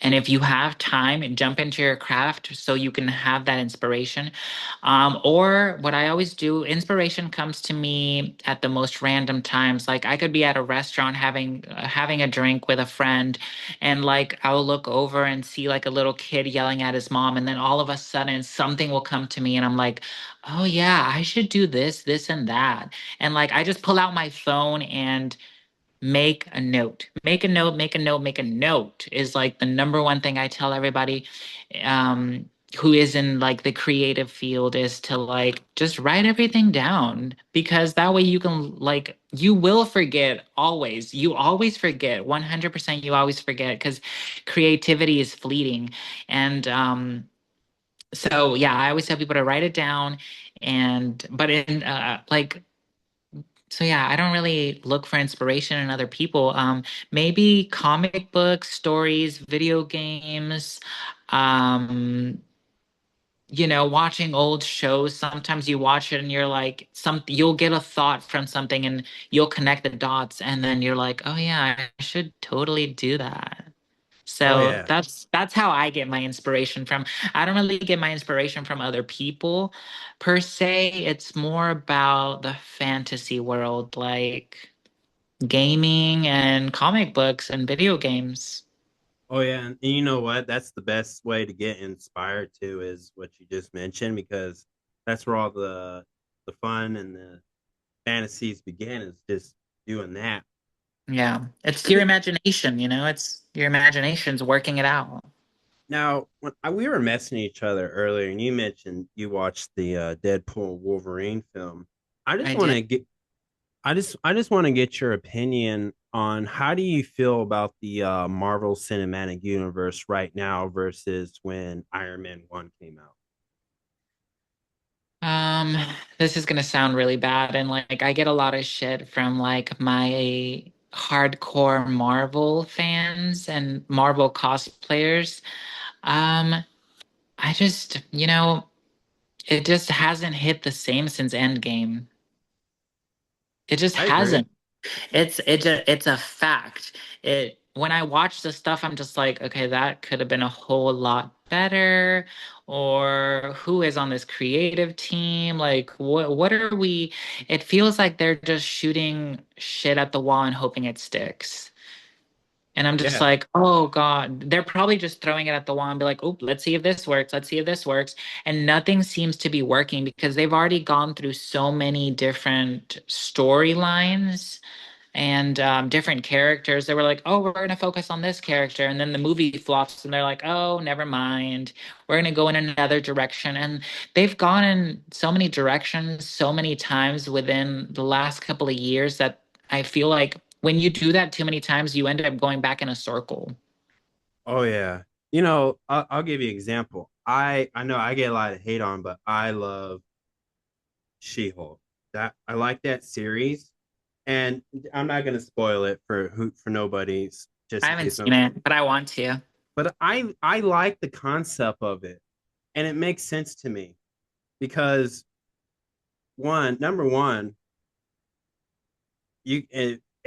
and if you have time, jump into your craft so you can have that inspiration. Or what I always do, inspiration comes to me at the most random times. Like I could be at a restaurant having a drink with a friend, and like I'll look over and see like a little kid yelling at his mom, and then all of a sudden something will come to me, and I'm like, oh yeah, I should do this, and that. And like I just pull out my phone and make a note. Make a note, make a note, make a note is like the number one thing I tell everybody who is in like the creative field is to like just write everything down, because that way you can like you will forget always. You always forget. 100% you always forget because creativity is fleeting. And so yeah, I always tell people to write it down, and but in like so yeah, I don't really look for inspiration in other people. Maybe comic books, stories, video games, um, watching old shows. Sometimes you watch it and you're like, you'll get a thought from something and you'll connect the dots, and then you're like, oh yeah, I should totally do that. Oh So yeah. that's how I get my inspiration from. I don't really get my inspiration from other people per se. It's more about the fantasy world, like gaming and comic books and video games. Oh yeah, and you know what? That's the best way to get inspired to is what you just mentioned because that's where all the fun and the fantasies begin is just doing that. Yeah. It's Let your me imagination, you know? It's Your imagination's working it out. Now, we were messing each other earlier, and you mentioned you watched the Deadpool Wolverine film. I just I want did. to get, I just want to get your opinion on how do you feel about the Marvel Cinematic Universe right now versus when Iron Man 1 came out. Um, this is gonna sound really bad, and like I get a lot of shit from like my hardcore Marvel fans and Marvel cosplayers. Um, I just, it just hasn't hit the same since Endgame. It just I agree. hasn't. It's a fact. It when I watch the stuff, I'm just like, okay, that could have been a whole lot better. Or who is on this creative team? Like, what are we? It feels like they're just shooting shit at the wall and hoping it sticks. And I'm just Yeah, like, oh God, they're probably just throwing it at the wall and be like, oh, let's see if this works. Let's see if this works. And nothing seems to be working because they've already gone through so many different storylines and different characters. They were like, oh, we're going to focus on this character. And then the movie flops and they're like, oh, never mind. We're going to go in another direction. And they've gone in so many directions so many times within the last couple of years that I feel like when you do that too many times, you end up going back in a circle. oh yeah. I'll give you an example. I know I get a lot of hate on, but I love She-Hulk. That I like that series, and I'm not gonna spoil it for nobody's I just in haven't case seen no. it, but I want to. But I like the concept of it, and it makes sense to me because number one,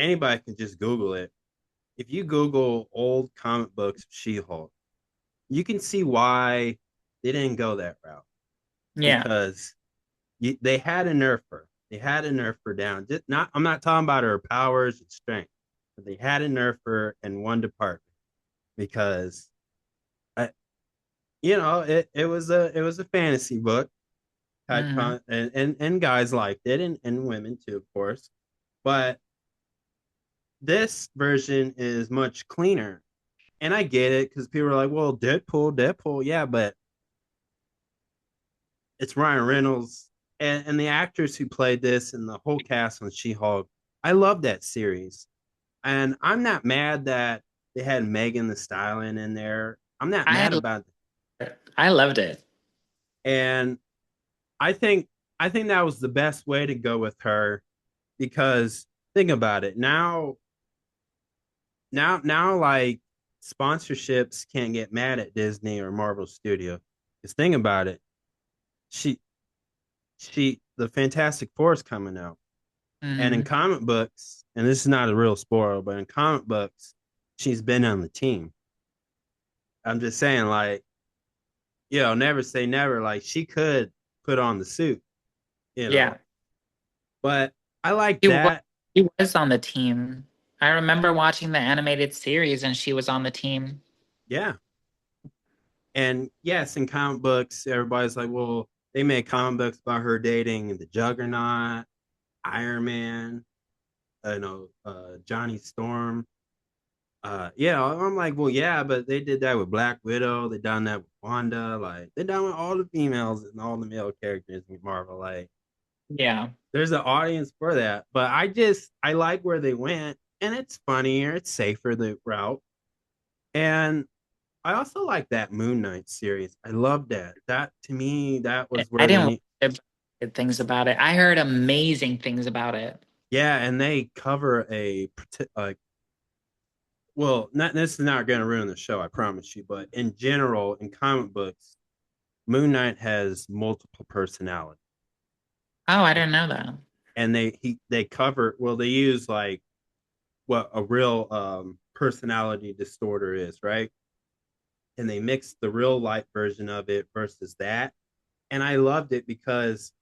anybody can just Google it. If you Google old comic books of She-Hulk, you can see why they didn't go that route Yeah. because they had to nerf her. They had to nerf her down. I'm not talking about her powers and strength, but they had to nerf her in one department because I, it was a fantasy book type Hmm. and guys liked it and women too, of course. But this version is much cleaner. And I get it because people are like, well, Deadpool, yeah, but it's Ryan Reynolds and the actors who played this and the whole cast on She-Hulk. I love that series, and I'm not mad that they had Megan the Stallion in there. I'm not I mad about it, I loved it. and I think I think that was the best way to go with her because think about it now like sponsorships can't get mad at Disney or Marvel Studio. Because think about it, she the Fantastic Four is coming out. And in Hmm. comic books, and this is not a real spoiler, but in comic books, she's been on the team. I'm just saying, like, never say never. Like, she could put on the suit, you Yeah. know. But I like She was, that. she was on the team. I remember watching the animated series and she was on the team. Yeah. And yes, in comic books, everybody's like, well, they made comic books about her dating the Juggernaut, Iron Man, Johnny Storm. I'm like, well, yeah, but they did that with Black Widow. They done that with Wanda. Like, they done with all the females and all the male characters in Marvel. Like, Yeah. there's an audience for that. But I like where they went, and it's funnier, it's safer the route, and I also like that Moon Knight series. I love that. That to me, that was I where they didn't need. hear good things about it. I heard amazing things about it. Yeah, and they cover well, not this is not going to ruin the show, I promise you. But in general, in comic books, Moon Knight has multiple personalities, Oh, I didn't know that. and they cover well. They use like what a real personality distorter is, right? And they mix the real life version of it versus that. And I loved it because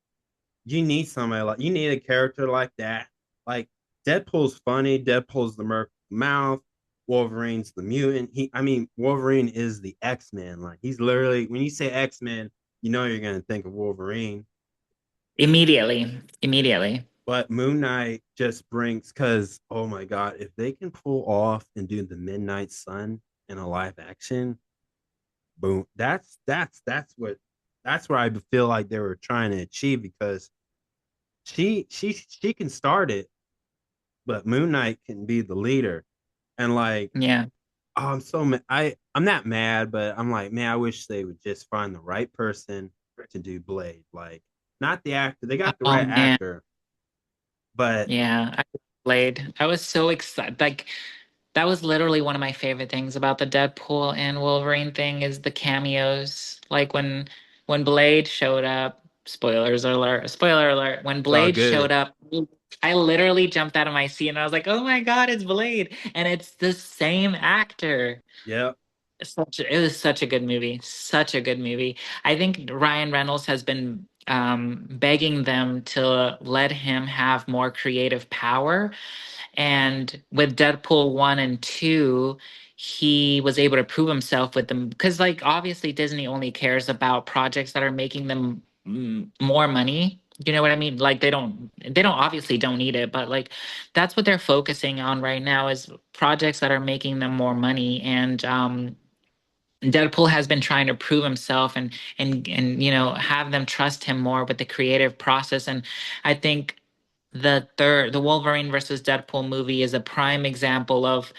you need a character like that. Like Deadpool's funny, Deadpool's the merc mouth, Wolverine's the mutant. Wolverine is the X-Men. Like he's literally when you say X-Men, you're gonna think of Wolverine. Immediately. Immediately. But Moon Knight just brings because oh my god, if they can pull off and do the Midnight Sun in a live action, boom, that's where I feel like they were trying to achieve because she can start it, but Moon Knight can be the leader. And like, Yeah. oh, I'm not mad, but I'm like, man, I wish they would just find the right person to do Blade. Like, not the actor. They got the Oh right man. actor, but Yeah. I played. I was so excited. Like that was literally one of my favorite things about the Deadpool and Wolverine thing is the cameos. Like when Blade showed up, spoiler alert, when it's all Blade good. showed up, I literally jumped out of my seat and I was like, "Oh my God, it's Blade." And it's the same actor. Yep. It was such a good movie. Such a good movie. I think Ryan Reynolds has been begging them to let him have more creative power, and with Deadpool 1 and 2, he was able to prove himself with them because like obviously Disney only cares about projects that are making them more money. You know what I mean? Like they don't obviously don't need it, but like that's what they're focusing on right now is projects that are making them more money. And Deadpool has been trying to prove himself and have them trust him more with the creative process. And I think the Wolverine versus Deadpool movie is a prime example of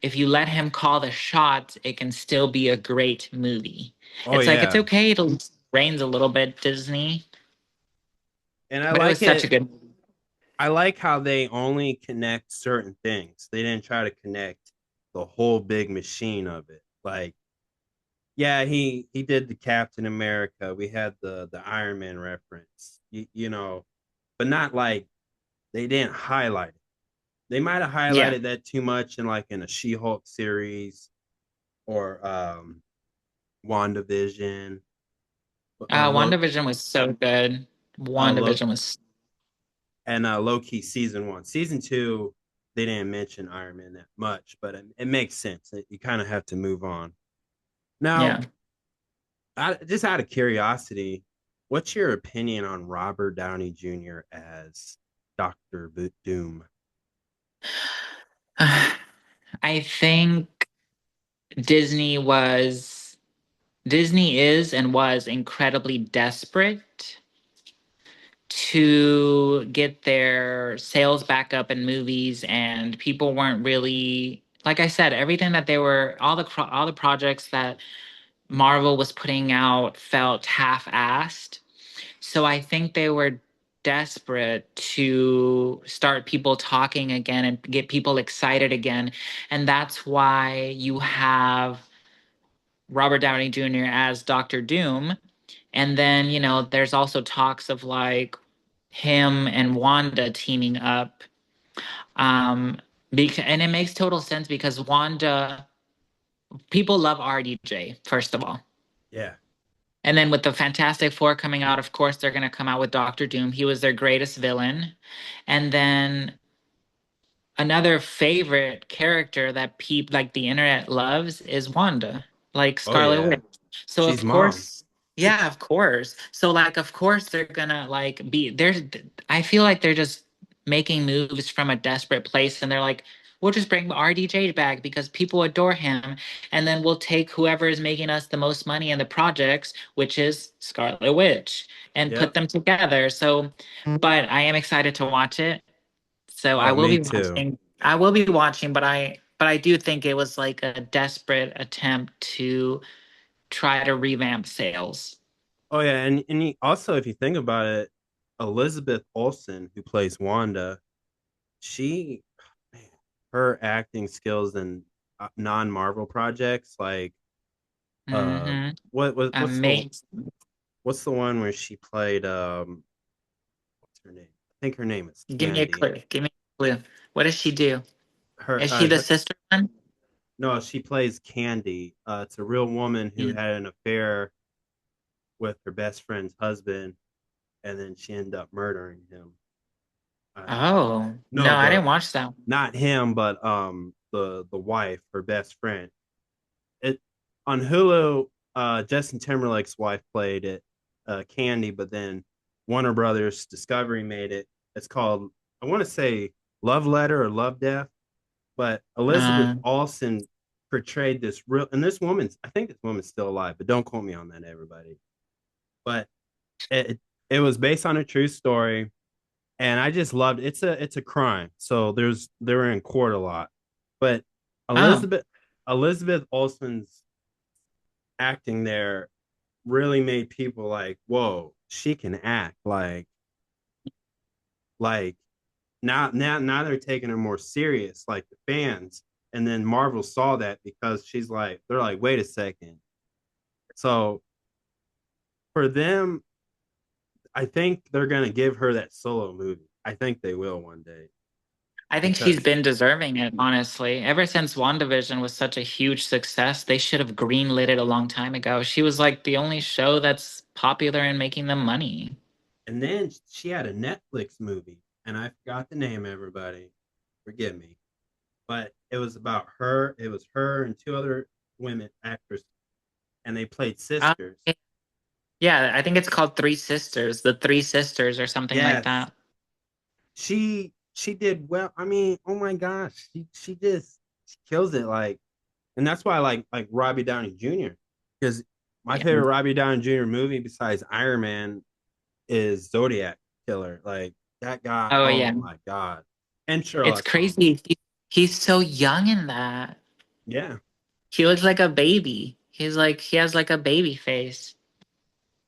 if you let him call the shots, it can still be a great movie. Oh It's like it's yeah. okay to reigns a little bit, Disney, And I but it was like such a it. good movie. I like how they only connect certain things. They didn't try to connect the whole big machine of it. Like, yeah, he did the Captain America. We had the Iron Man reference. But not like they didn't highlight it. They might have Yeah. highlighted that too much in like in a She-Hulk series or WandaVision. Low WandaVision was so good. low WandaVision was and low key season one. Season two, they didn't mention Iron Man that much, but it makes sense. You kind of have to move on. Now, yeah. just out of curiosity, what's your opinion on Robert Downey Jr. as Doctor Doom? I think Disney was Disney is and was incredibly desperate to get their sales back up in movies, and people weren't really, like I said, everything that they were all the projects that Marvel was putting out felt half-assed. So I think they were desperate to start people talking again and get people excited again, and that's why you have Robert Downey Jr. as Doctor Doom. And then, there's also talks of like him and Wanda teaming up. And it makes total sense because Wanda, people love RDJ, first of all. Yeah, And then with the Fantastic Four coming out, of course, they're going to come out with Doctor Doom. He was their greatest villain. And then another favorite character that like the internet loves is Wanda, like oh Scarlet yeah, Witch. So she's of mom. course, yeah, of course. So like of course they're gonna like be there's I feel like they're just making moves from a desperate place and they're like, we'll just bring RDJ back because people adore him, and then we'll take whoever is making us the most money in the projects, which is Scarlet Witch, and put Yep. them together. So but I am excited to watch it. So I Oh, will me be too. watching. I will be watching, but I do think it was like a desperate attempt to try to revamp sales. Oh yeah, and also if you think about it, Elizabeth Olsen, who plays Wanda, she, man, her acting skills in non-Marvel projects, like Mm-hmm. Amazing. what's the one where she played what's her name? I think her name is Give me a Candy. clue. Give me a clue. What does she do? Her Is she the her sister one? no, she plays Candy. It's a real woman who Mm. had an affair with her best friend's husband, and then she ended up murdering him. Uh, Oh no, no, I didn't watch that one. not him, but the wife, her best friend. It on Hulu. Justin Timberlake's wife played it, Candy, but then Warner Brothers Discovery made it, It's called, I want to say Love Letter or Love Death, but Elizabeth Uh, Olsen portrayed this real, and this woman's, I think this woman's still alive, but don't quote me on that, everybody. But it it was based on a true story, and I just loved it's a crime, so they were in court a lot, but oh, Elizabeth Elizabeth Olsen's acting there really made people like, whoa, she can act like now they're taking her more serious, like the fans. And then Marvel saw that because they're like, wait a second. So for them, I think they're gonna give her that solo movie. I think they will one day I think she's because been deserving it, honestly. Ever since WandaVision was such a huge success, they should have greenlit it a long time ago. She was like the only show that's popular and making them money. and then she had a Netflix movie, and I forgot the name, everybody. Forgive me. But it was about her. It was her and two other women actors, and they played Uh, sisters. yeah, I think it's called Three Sisters, The Three Sisters or something like Yes, that. she did well. I mean, oh my gosh, she kills it. Like, and that's why I like Robbie Downey Jr. because my Yeah. favorite Robbie Downey Jr. movie besides Iron Man is Zodiac Killer. Like that guy. Oh Oh yeah. my god, and It's Sherlock Holmes. crazy. He's so young in that. Yeah, He looks like a baby. He has like a baby face.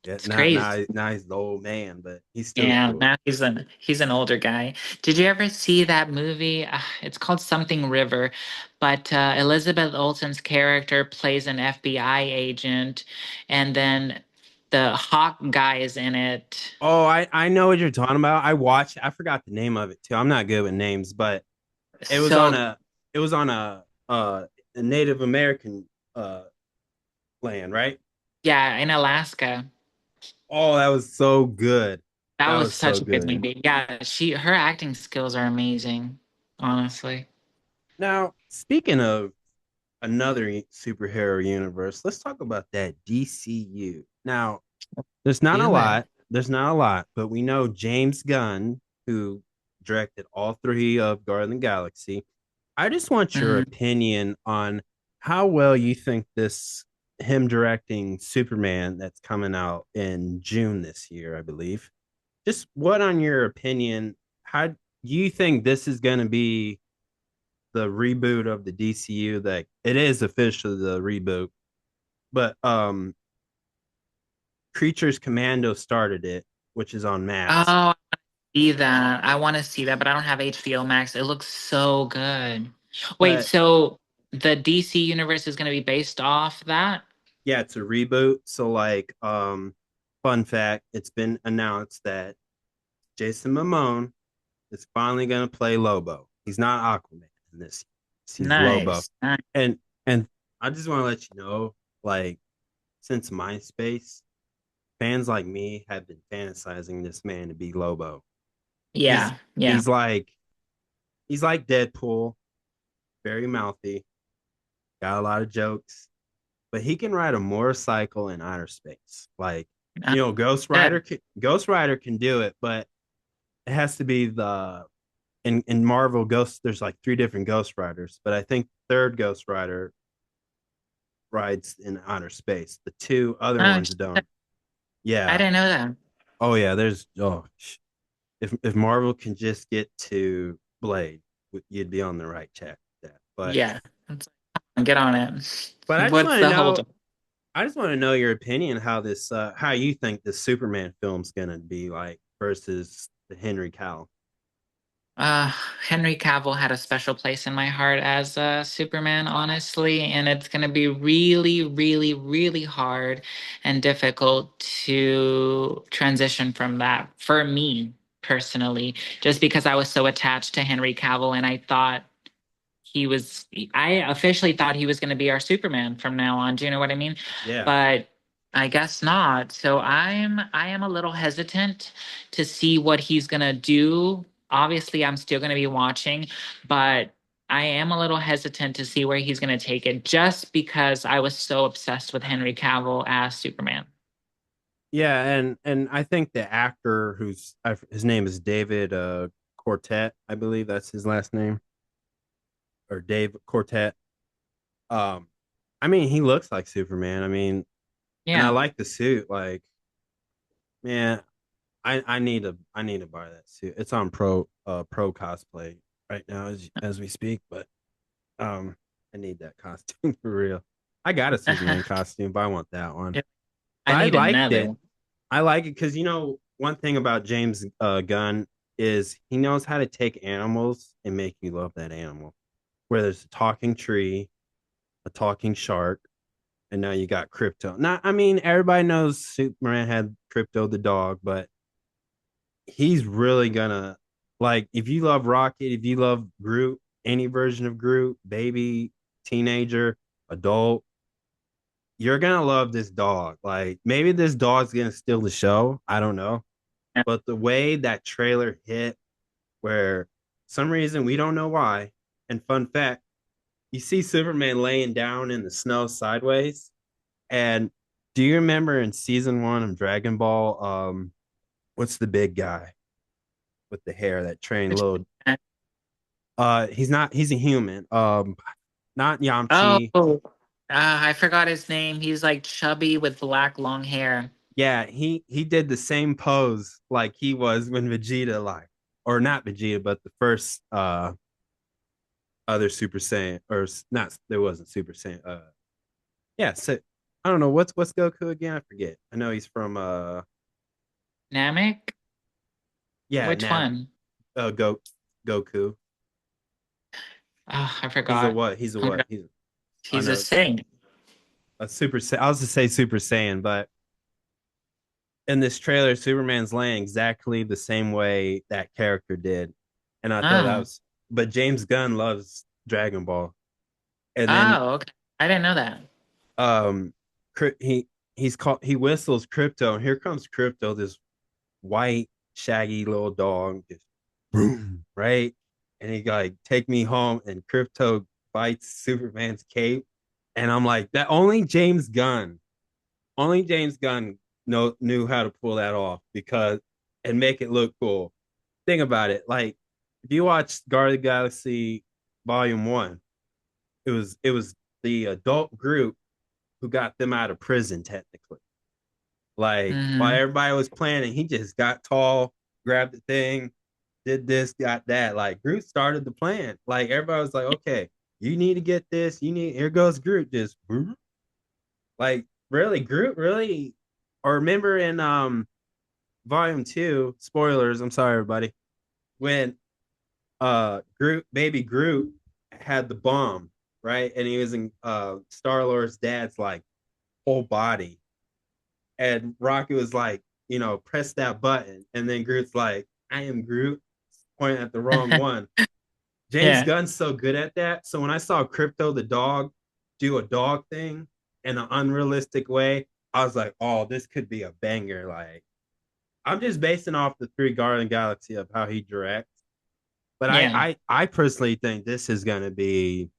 yeah. It's Not crazy. now he's the old man, but he's still Yeah, cool. now he's an older guy. Did you ever see that movie? It's called Something River, but Elizabeth Olsen's character plays an FBI agent, and then the Hawk guy is in it. Oh, I know what you're talking about. I forgot the name of it too. I'm not good with names, but it was on So a it was on a Native American uh land, right? yeah, in Alaska. Oh, that was so good. That That was was so such a good good. movie. Yeah, her acting skills are amazing, honestly. Now, speaking of another superhero universe, let's talk about that DCU. Now, there's not a Do it. lot. There's not a lot, but we know James Gunn, who directed all three of Guardian of the Galaxy. I just want your Mhm. opinion on how well you think this him directing Superman that's coming out in June this year, I believe. Just what on your opinion, how do you think this is going to be the reboot of the DCU that it is officially the reboot, but Creatures Commando started it, which is on Max. Oh, see that. I want to see that, but I don't have HBO Max. It looks so good. Wait, But so the DC universe is going to be based off that? yeah, it's a reboot. So like fun fact, it's been announced that Jason Momoa is finally gonna play Lobo. He's not Aquaman in this. He's Lobo. Nice. Nice. And I just want to let you know, like, since MySpace, fans like me have been fantasizing this man to be Lobo. He's Yeah, yeah. he's like he's like Deadpool, very mouthy, got a lot of jokes, but he can ride a motorcycle in outer space. Like, Uh, good. Ghost Rider can do it, but it has to be the in Marvel Ghost. There's like three different Ghost Riders, but I think third Ghost Rider rides in outer space. The two other Oh, ones shit. don't. I Yeah. didn't know that. Oh yeah. If Marvel can just get to Blade, you'd be on the right track with that. Yeah. It's get on it. But I just What's want to the know. hold? I just want to know your opinion how you think this Superman film's gonna be like versus the Henry Cavill. Uh, Henry Cavill had a special place in my heart as Superman, honestly, and it's going to be really, really, really hard and difficult to transition from that for me personally, just because I was so attached to Henry Cavill and I officially thought he was going to be our Superman from now on. Do you know what I mean? Yeah. But I guess not. So I am a little hesitant to see what he's going to do. Obviously, I'm still going to be watching, but I am a little hesitant to see where he's going to take it just because I was so obsessed with Henry Cavill as Superman. Yeah, and I think the actor his name is David Quartet, I believe that's his last name, or Dave Quartet. Um, I mean, he looks like Superman. I mean, and I Yeah. like the suit. Like, man, I need to buy that suit. It's on pro cosplay right now as we speak, but um, I need that costume for real. I got a Superman costume, but I want that one. Yeah, I But I need liked another it. one. I like it because one thing about James Gunn is he knows how to take animals and make you love that animal. Where there's a talking tree, a talking shark, and now you got Crypto. Not, I mean, everybody knows Superman had Crypto the dog, but he's really gonna like if you love Rocket, if you love Groot, any version of Groot, baby, teenager, adult, you're gonna love this dog. Like maybe this dog's gonna steal the show. I don't know. Yeah. But the way that trailer hit, where some reason we don't know why, and fun fact, you see Superman laying down in the snow sideways. And do you remember in season 1 of Dragon Ball, what's the big guy with the hair that trained Which little one? he's a human. Not Oh, Yamchi. I forgot his name. He's like chubby with black long hair. Yeah, he did the same pose like he was when Vegeta like or not Vegeta, but the first other Super Saiyan or not there wasn't Super Saiyan. Yeah, so I don't know what's Goku again? I forget. I know he's from Namek? yeah, Which Nam one? Goku. Oh, I He's a forgot. what? He's a Oh my what? God. He's I He's a know saint. a super I was to say Super Saiyan, but in this trailer, Superman's laying exactly the same way that character did. And I thought that Oh. was but James Gunn loves Dragon Ball. And then Oh, okay. I didn't know that. um he whistles Crypto, and here comes Crypto, this white, shaggy little dog, just boom, right? And he like take me home, and Crypto bites Superman's cape. And I'm like, that only James Gunn knew how to pull that off because and make it look cool. Think about it. Like if you watch Guard of the Galaxy Volume 1, it was the adult group who got them out of prison technically. Like while Hmm. everybody was planning, he just got tall, grabbed the thing, did this, got that. Like Groot started the plan. Like everybody was like, okay, you need to get this. You need here goes Groot. Just like really, Groot really. Or remember in Volume 2, spoilers. I'm sorry, everybody. When baby Groot had the bomb, right, and he was in Star Lord's dad's like whole body, and Rocky was like, press that button, and then Groot's like, I am Groot, pointing at the wrong one. James Yeah. Gunn's so good at that. So when I saw Crypto the dog do a dog thing in an unrealistic way, I was like, oh, this could be a banger. Like, I'm just basing off the three Guardian Galaxy of how he directs. But Yeah. I personally think this is gonna be.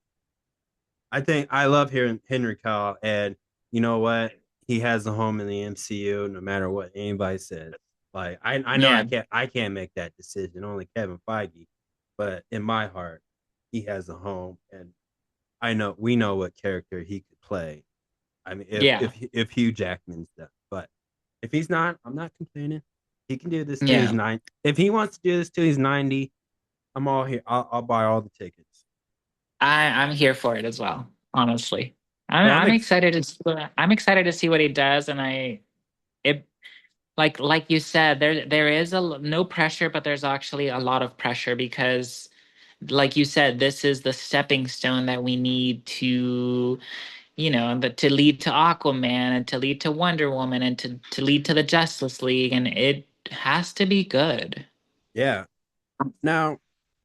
I think I love hearing Henry Cavill, and you know what? He has a home in the MCU, no matter what anybody says. Like I know Yeah. I can't make that decision. Only Kevin Feige, but in my heart, he has a home, and I know we know what character he could play. I mean, Yeah. if Hugh Jackman's done, but if he's not, I'm not complaining. He can do this too. He's Yeah. 9. If he wants to do this too, he's 90. I'm all here. I'll buy all the tickets. I'm here for it as well, honestly. I'm But I'm I'm ex- excited to I'm excited to see what he does, and it like you said, there is no pressure, but there's actually a lot of pressure because like you said, this is the stepping stone that we need to, to lead to Aquaman and to lead to Wonder Woman and to lead to the Justice League, and it has to be good. yeah. Now,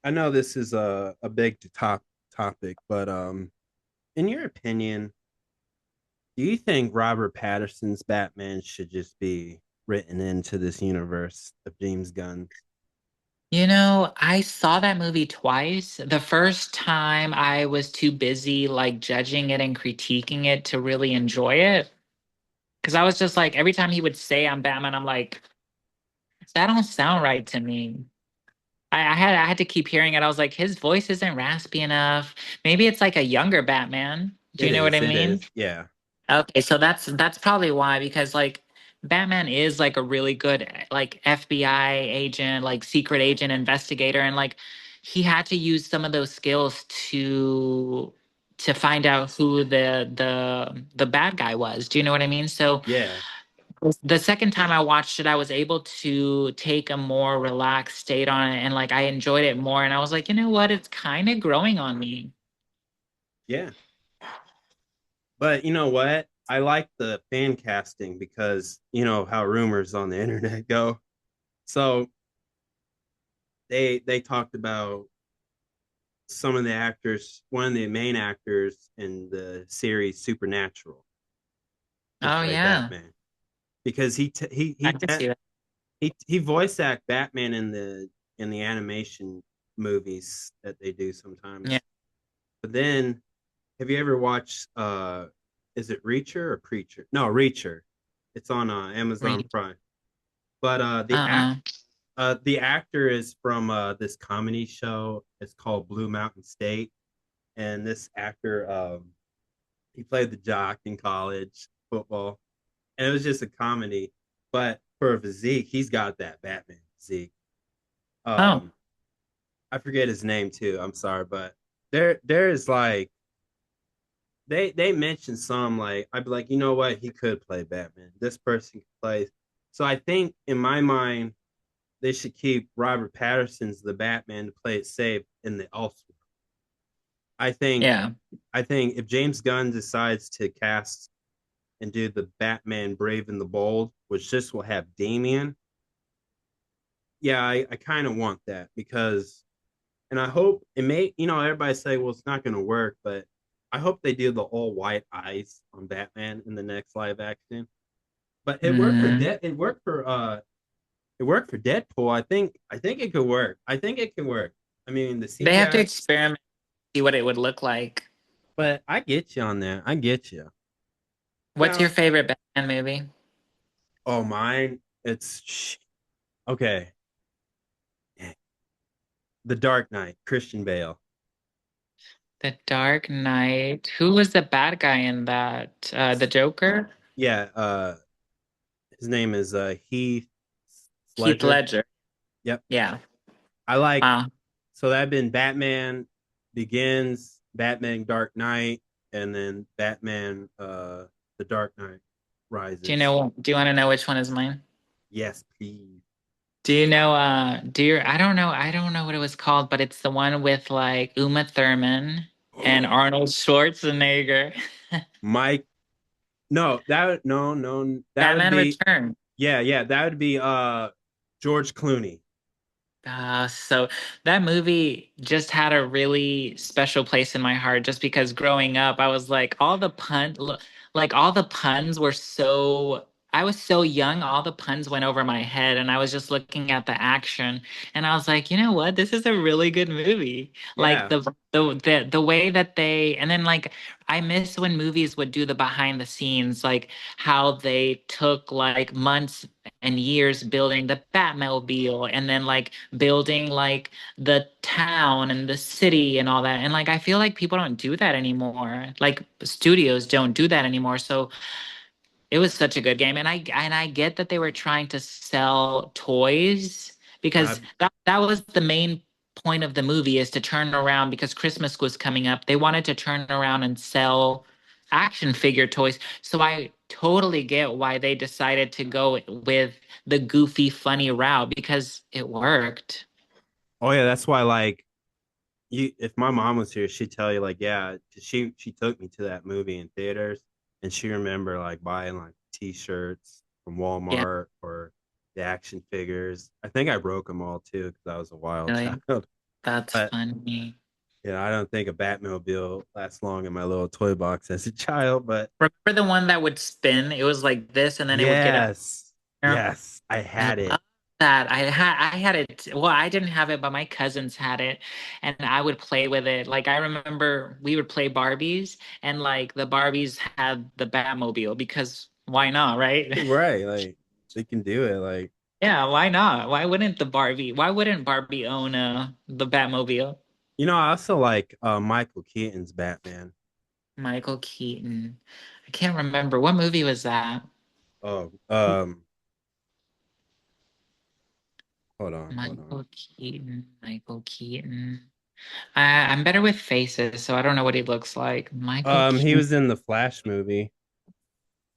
I know this is a big topic, but in your opinion, do you think Robert Patterson's Batman should just be written into this universe of James Gunn? I saw that movie twice. The first time I was too busy like judging it and critiquing it to really enjoy it. Because I was just like, every time he would say I'm Batman, I'm like, that don't sound right to me. I had to keep hearing it. I was like, his voice isn't raspy enough. Maybe it's like a younger Batman. Do you know what I It mean? is. Yeah. Okay, so that's probably why, because like Batman is like a really good like FBI agent, like secret agent investigator, and like he had to use some of those skills to find out who the bad guy was. Do you know what I mean? So Yeah. the second time I watched it, I was able to take a more relaxed state on it, and like I enjoyed it more, and I was like, you know what? It's kind of growing on me. Yeah. But you know what? I like the fan casting because you know how rumors on the internet go. So they talked about some of the actors, one of the main actors in the series Supernatural to Oh play yeah, Batman because I can see that. he voice act Batman in the animation movies that they do Yeah. sometimes. But then have you ever watched is it Reacher or Preacher? No, Reacher. It's on Amazon Read. Prime. But Uh-uh. the actor is from this comedy show. It's called Blue Mountain State, and this actor he played the jock in college football, and it was just a comedy. But for a physique, he's got that Batman physique. Oh. Um, I forget his name too. I'm sorry, but there is like they mentioned some like I'd be like, you know what, he could play Batman. This person could play. So I think in my mind they should keep Robert Patterson's the Batman to play it safe in the also. I think Yeah. I think if James Gunn decides to cast and do the Batman Brave and the Bold, which this will have Damian, yeah, I kind of want that because, and I hope it may, you know, everybody say, well, it's not going to work, but I hope they do the all white eyes on Batman in the next live action. But it worked for Mm. it worked for Deadpool. I think it could work. I think it can work. I mean, the They have to CGI, experiment, see what it would look like. but I get you on that. I get you. What's your Well, favorite Batman movie? oh, mine, it's okay. The Dark Knight, Christian Bale. The Dark Knight. Who was the bad guy in that? The Joker? Yeah, his name is Heath Heath Ledger. Ledger. Yep. Yeah. I like Wow. so that'd been Batman Begins, Batman Dark Knight, and then Batman The Dark Knight Rises. Do you want to know which one is mine? Yes, please. Do you know I don't know what it was called, but it's the one with like Uma Thurman and Arnold Schwarzenegger. Mike, no, that would Batman be Returns. yeah, that would be George Clooney. So that movie just had a really special place in my heart just because growing up I was like like all the puns were so I was so young, all the puns went over my head and I was just looking at the action and I was like, you know what? This is a really good movie. Like Yeah. the way that they and then like I miss when movies would do the behind the scenes, like how they took like months and years building the Batmobile and then like building like the town and the city and all that. And like I feel like people don't do that anymore. Like studios don't do that anymore. So it was such a good game. And I get that they were trying to sell toys because I, that was the main point of the movie is to turn around because Christmas was coming up. They wanted to turn around and sell action figure toys. So I totally get why they decided to go with the goofy, funny route because it worked. oh yeah, that's why like you if my mom was here, she'd tell you like, yeah, she took me to that movie in theaters and she remember like buying like t-shirts from Yeah, Walmart or the action figures. I think I broke them all too because I was a wild really. child. That's But funny. yeah, I don't think a Batmobile lasts long in my little toy box as a child. But Remember the one that would spin? It was like this, and then it would get up. yes, yes, I I had it. love that. I had it. Well, I didn't have it, but my cousins had it, and I would play with it. Like I remember we would play Barbies, and like the Barbies had the Batmobile because Why not, right? Right, like they can do it. Like, Yeah, why not? Why wouldn't Barbie own the Batmobile? I also like Michael Keaton's Batman. Michael Keaton. I can't remember. What movie was that? Oh, hold on. Michael Keaton. Michael Keaton. I'm better with faces, so I don't know what he looks like. Michael He Keaton. was in the Flash movie.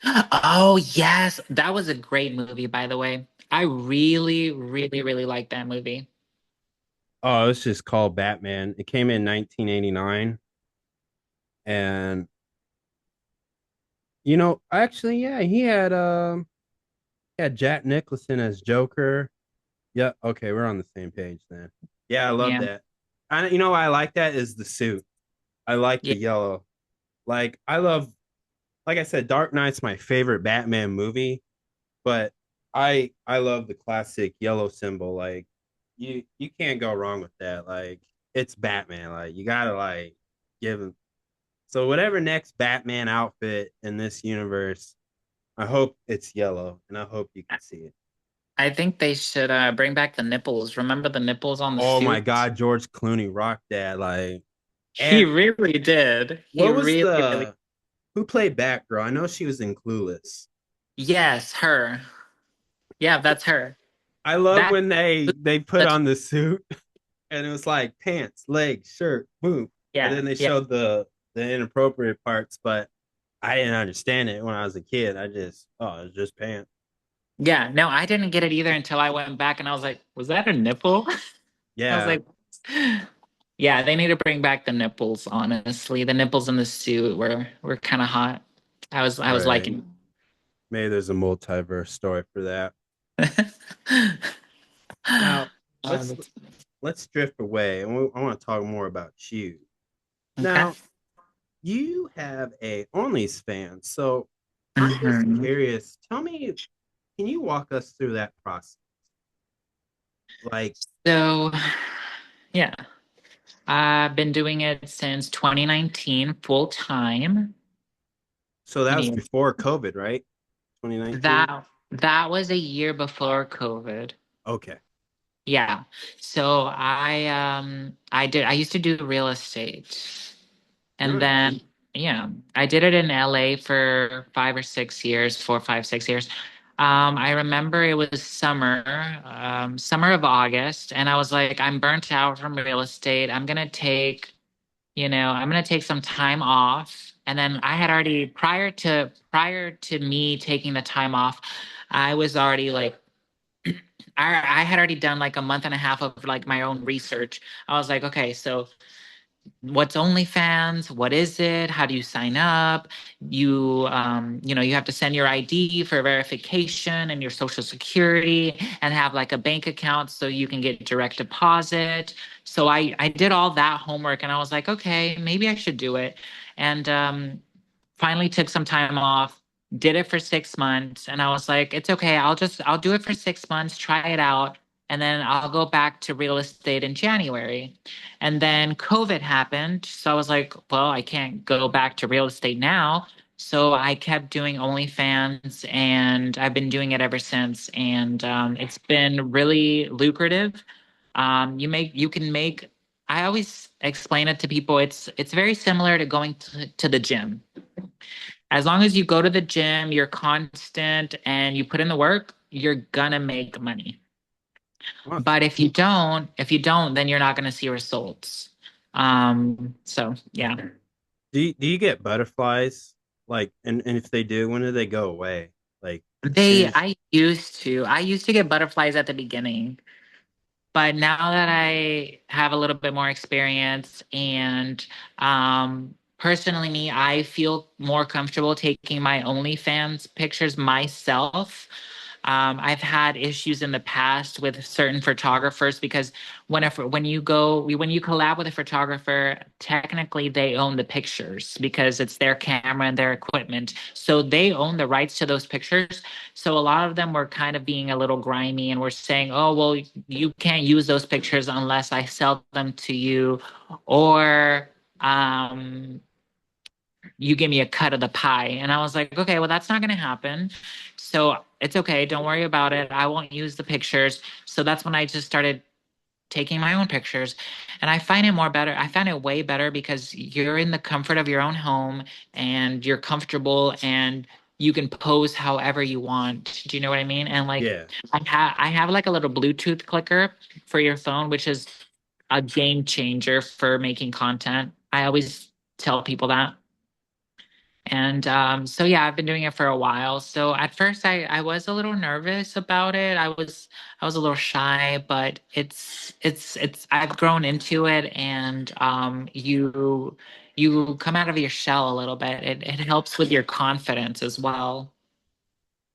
Oh, yes. That was a great movie, by the way. I really, really, really like that movie. Oh, it's just called Batman. It came in 1989, and actually, yeah, he had Jack Nicholson as Joker. Yeah, okay, we're on the same page then. Yeah, I love Yeah. that. I why I like that is the suit. I like Yeah. the yellow. Like I love, like I said, Dark Knight's my favorite Batman movie, but I love the classic yellow symbol. Like you can't go wrong with that. Like it's Batman. Like you gotta like give him. So whatever next Batman outfit in this universe, I hope it's yellow, and I hope you can see it. I think they should bring back the nipples. Remember the nipples on the Oh my suit? God, George Clooney rocked that. Like, He and really did. He what was really, really. the who played Batgirl? I know she was in Clueless. Yes, her. Yeah, that's her. I love That when they put such on the suit and it was like pants, legs, shirt, boom, and yeah, then they yeah. showed the inappropriate parts, but I didn't understand it when I was a kid. I just it's just pants. Yeah, no, I didn't get it either until I went back and I was like, was that a nipple? I was Yeah, like, yeah, they need to bring back the nipples, honestly. The nipples in the suit were kind of hot. I was right. liking Maybe there's a multiverse story for that. it. Now let's That's- let's drift away, and I want to talk more about you. okay. Now you have a OnlyFans, so I'm just Mhm. curious. Tell me, can you walk us through that process? Like, So, yeah, I've been doing it since 2019 full time. so that You was know, before COVID, right? 2019. that was a year before COVID. Okay. Yeah. So I used to do real estate. And Nice. then yeah, I did it in LA for 5 or 6 years, 4, 5, 6 years. I remember it was summer of August, and I was like, I'm burnt out from real estate. I'm gonna take some time off. And then I had already prior to me taking the time off, I was already like I had already done like a month and a half of like my own research. I was like, okay, so what's OnlyFans? What is it? How do you sign up? You have to send your ID for verification and your social security and have like a bank account so you can get direct deposit. So I did all that homework and I was like, okay, maybe I should do it. And finally took some time off, did it for 6 months, and I was like, it's okay. I'll do it for 6 months, try it out, and then I'll go back to real estate in January. And then COVID happened. So I was like, well, I can't go back to real estate now. So I kept doing OnlyFans and I've been doing it ever since. And it's been really lucrative. You can make, I always explain it to people. It's very similar to going to the gym. As long as you go to the gym, you're constant and you put in the work, you're gonna make money. Awesome. But if you don't, then you're not gonna see results. So yeah. Do you get butterflies? Like, and if they do, when do they go away? Like, as soon as I used to get butterflies at the beginning. But now that I have a little bit more experience and personally me, I feel more comfortable taking my OnlyFans pictures myself. I've had issues in the past with certain photographers because when you collab with a photographer, technically they own the pictures because it's their camera and their equipment. So they own the rights to those pictures. So a lot of them were kind of being a little grimy and were saying, "Oh, well, you can't use those pictures unless I sell them to you," or um you give me a cut of the pie. And I was like, okay, well, that's not going to happen. So it's okay. Don't worry about it. I won't use the pictures. So that's when I just started taking my own pictures. And I find it more better. I find it way better because you're in the comfort of your own home and you're comfortable and you can pose however you want. Do you know what I mean? And like Yeah. I have like a little Bluetooth clicker for your phone, which is a game changer for making content. I always tell people that. And so yeah, I've been doing it for a while. So at first I was a little nervous about it. I was a little shy, but it's I've grown into it and you come out of your shell a little bit. It helps with your confidence as well.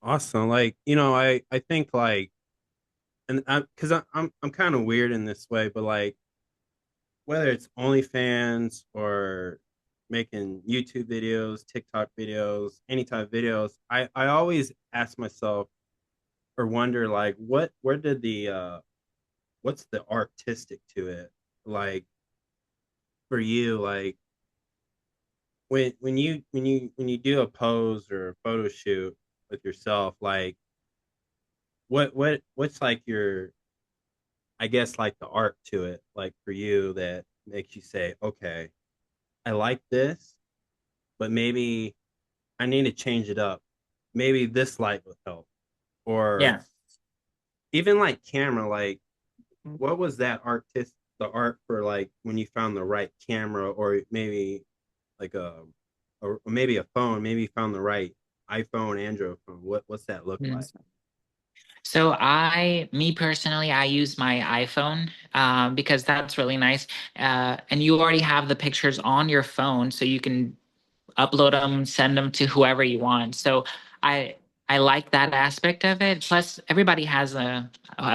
Awesome. Like, I think like, and because I'm kind of weird in this way, but like whether it's OnlyFans or making YouTube videos, TikTok videos, any type of videos, I always ask myself or wonder like where did the what's the artistic to it? Like for you, like when you do a pose or a photo shoot with yourself, like what's like your, I guess, like the art to it, like for you that makes you say, okay, I like this, but maybe I need to change it up. Maybe this light would help. Or Yeah. even like camera, like what was the art for like when you found the right camera, or maybe like or maybe a phone, maybe you found the right iPhone, Android phone. What's that look like? Mhm. So me personally, I use my iPhone because that's really nice. And you already have the pictures on your phone, so you can upload them, send them to whoever you want. So I I like that aspect of it. Plus, everybody has a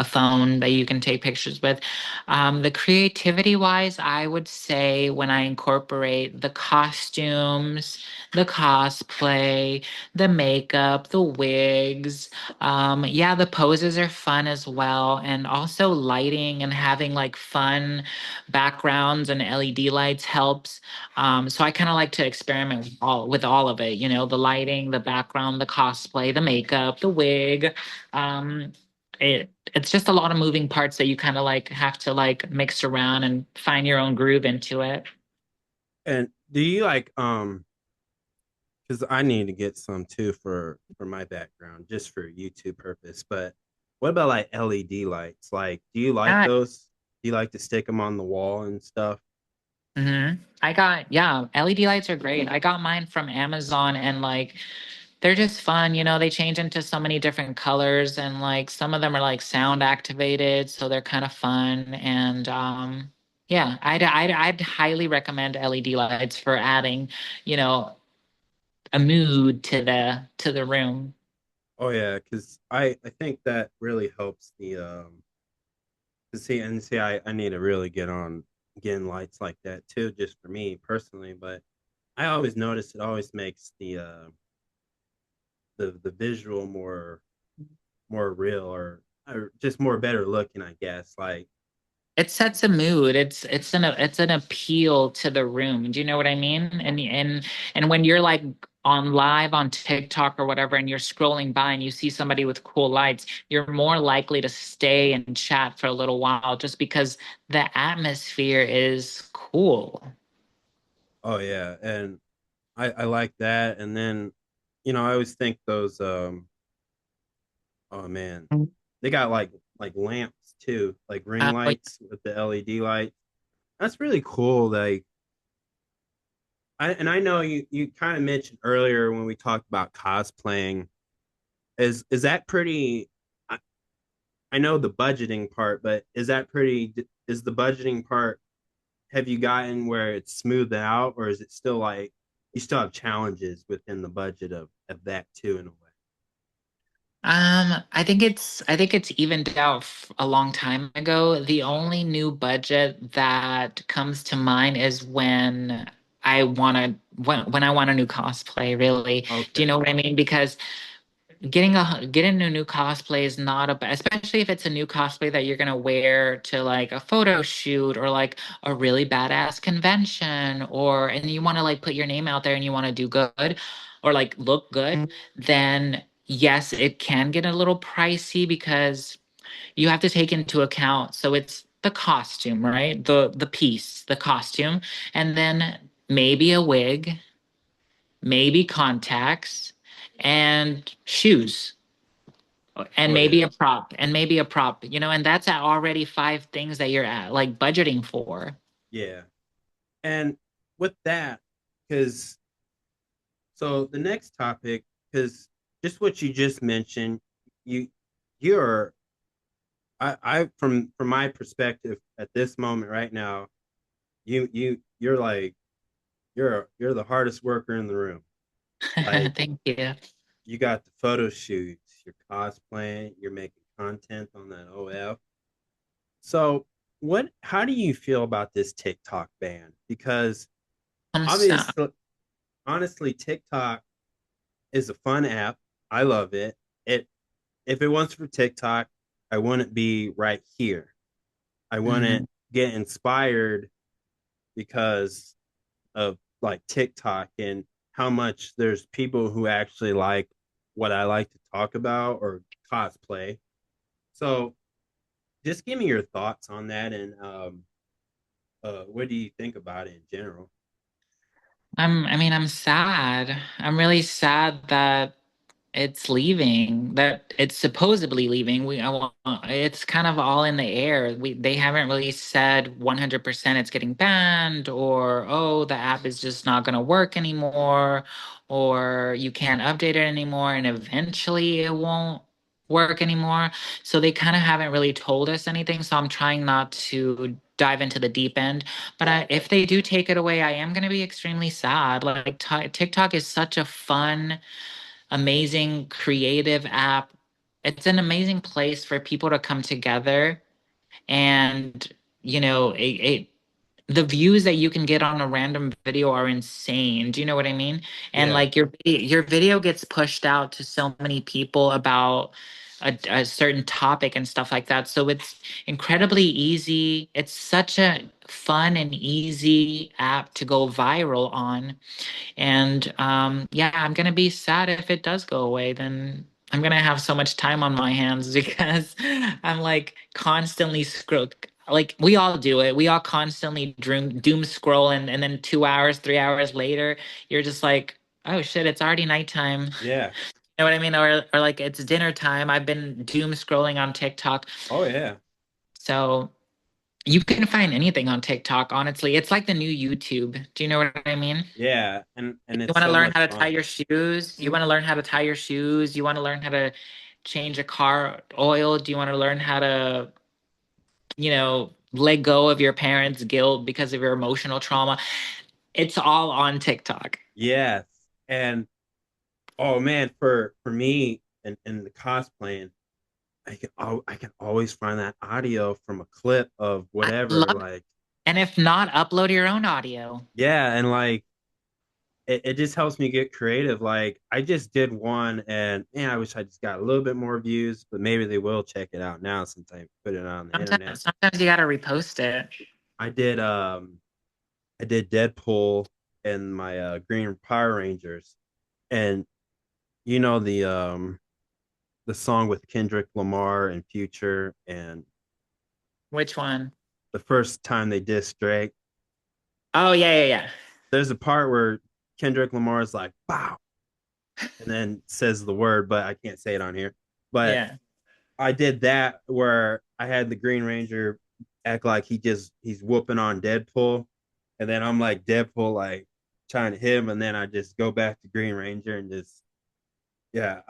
phone that you can take pictures with. The creativity wise, I would say when I incorporate the costumes, the cosplay, the makeup, the wigs, yeah, the poses are fun as well, and also lighting and having like fun backgrounds and LED lights helps. So I kind of like to experiment with all of it, the lighting, the background, the cosplay, the makeup, the wig. It's just a lot of moving parts that you kind of like have to like mix around and find your own groove into it. And do you like because I need to get some too for my background, just for YouTube purpose. But what about like LED lights? Like, do you like Yeah. those? Do you like to stick them on the wall and stuff? Yeah, LED lights are great. I got mine from Amazon and like they're just fun, they change into so many different colors and like some of them are like sound activated, so they're kind of fun. And yeah, I'd highly recommend LED lights for adding, you know, a mood to the room. Oh yeah, because I think that really helps the to see I need to really get on getting lights like that too, just for me personally. But I always notice it always makes the visual more real, or just more better looking, I guess. Like, It sets a mood. It's an appeal to the room. Do you know what I mean? And when you're like on live on TikTok or whatever, and you're scrolling by and you see somebody with cool lights, you're more likely to stay and chat for a little while just because the atmosphere is cool. oh yeah, and I like that. And then, I always think those oh man, they got like lamps too, like ring Like, lights with the LED light. That's really cool. Like, I know you kind of mentioned earlier when we talked about cosplaying. Is that pretty? I, I know the budgeting part, but is that pretty? Is the budgeting part? Have you gotten where it's smoothed out, or is it still like you still have challenges within the budget of that too, in a way? I think it's evened out a long time ago. The only new budget that comes to mind is when I want a new cosplay, really. Do you Okay. know what I mean? Because getting a new cosplay is not especially if it's a new cosplay that you're gonna wear to like a photo shoot or like a really badass convention, or and you want to like put your name out there and you want to do good or like look good, then yes, it can get a little pricey because you have to take into account, so it's the costume, right? The piece, the costume, and then maybe a wig, maybe contacts, and shoes, and Oh yeah. maybe a prop, and that's already five things that you're like budgeting for. Yeah. And with that, because so the next topic, because just what you just mentioned, you you're I from my perspective at this moment right now, you're like you're the hardest worker in the room. Like Thank you. you got the photo shoots, you're cosplaying, you're making content on that OF. So what how do you feel about this TikTok ban? Because I'm so obviously honestly TikTok is a fun app. I love it. It if it wasn't for TikTok, I wouldn't be right here. I wouldn't mhm. get inspired because of like TikTok and how much there's people who actually like what I like to talk about or cosplay. So just give me your thoughts on that and what do you think about it in general? I'm sad. I'm really sad that it's leaving, that it's supposedly leaving. It's kind of all in the air. They haven't really said 100% it's getting banned, or oh, the app is just not going to work anymore, or you can't update it anymore and eventually it won't work anymore. So they kind of haven't really told us anything, so I'm trying not to dive into the deep end. But if they do take it away, I am going to be extremely sad. Like TikTok is such a fun, amazing creative app. It's an amazing place for people to come together, and the views that you can get on a random video are insane. Do you know what I mean? And Yeah, like your video gets pushed out to so many people about a certain topic and stuff like that. So it's incredibly easy. It's such a fun and easy app to go viral on. And yeah, I'm gonna be sad if it does go away. Then I'm gonna have so much time on my hands because I'm like constantly scroll. Like we all do it. We all constantly doom scroll, and then 2 hours, 3 hours later, you're just like, oh shit, it's already nighttime. yeah. You know what I mean? Or like it's dinner time. I've been doom scrolling on TikTok. Oh yeah. So you can find anything on TikTok, honestly. It's like the new YouTube. Do you know what I mean? Yeah, and You it's want to so learn much how to tie fun. your shoes? You want to learn how to tie your shoes? You want to learn how to change a car oil? Do you want to learn how to, let go of your parents' guilt because of your emotional trauma? It's all on TikTok. Yes. And oh man, for me and the cosplaying, I can always find that audio from a clip of I whatever. love it. Like, And if not, upload your own audio. yeah, and like it just helps me get creative. Like I just did one and man, I wish I just got a little bit more views, but maybe they will check it out now since I put it on the internet. Sometimes you got to repost it. I did I did Deadpool and my Green Power Rangers. And you know the song with Kendrick Lamar and Future and Which one? the first time they dissed Drake. Oh, yeah, yeah, yeah. There's a part where Kendrick Lamar is like, "Wow," and then says the word, but I can't say it on here. But Yeah. I did that where I had the Green Ranger act like he's whooping on Deadpool, and then I'm like Deadpool like trying to hit him, and then I just go back to Green Ranger and just yeah,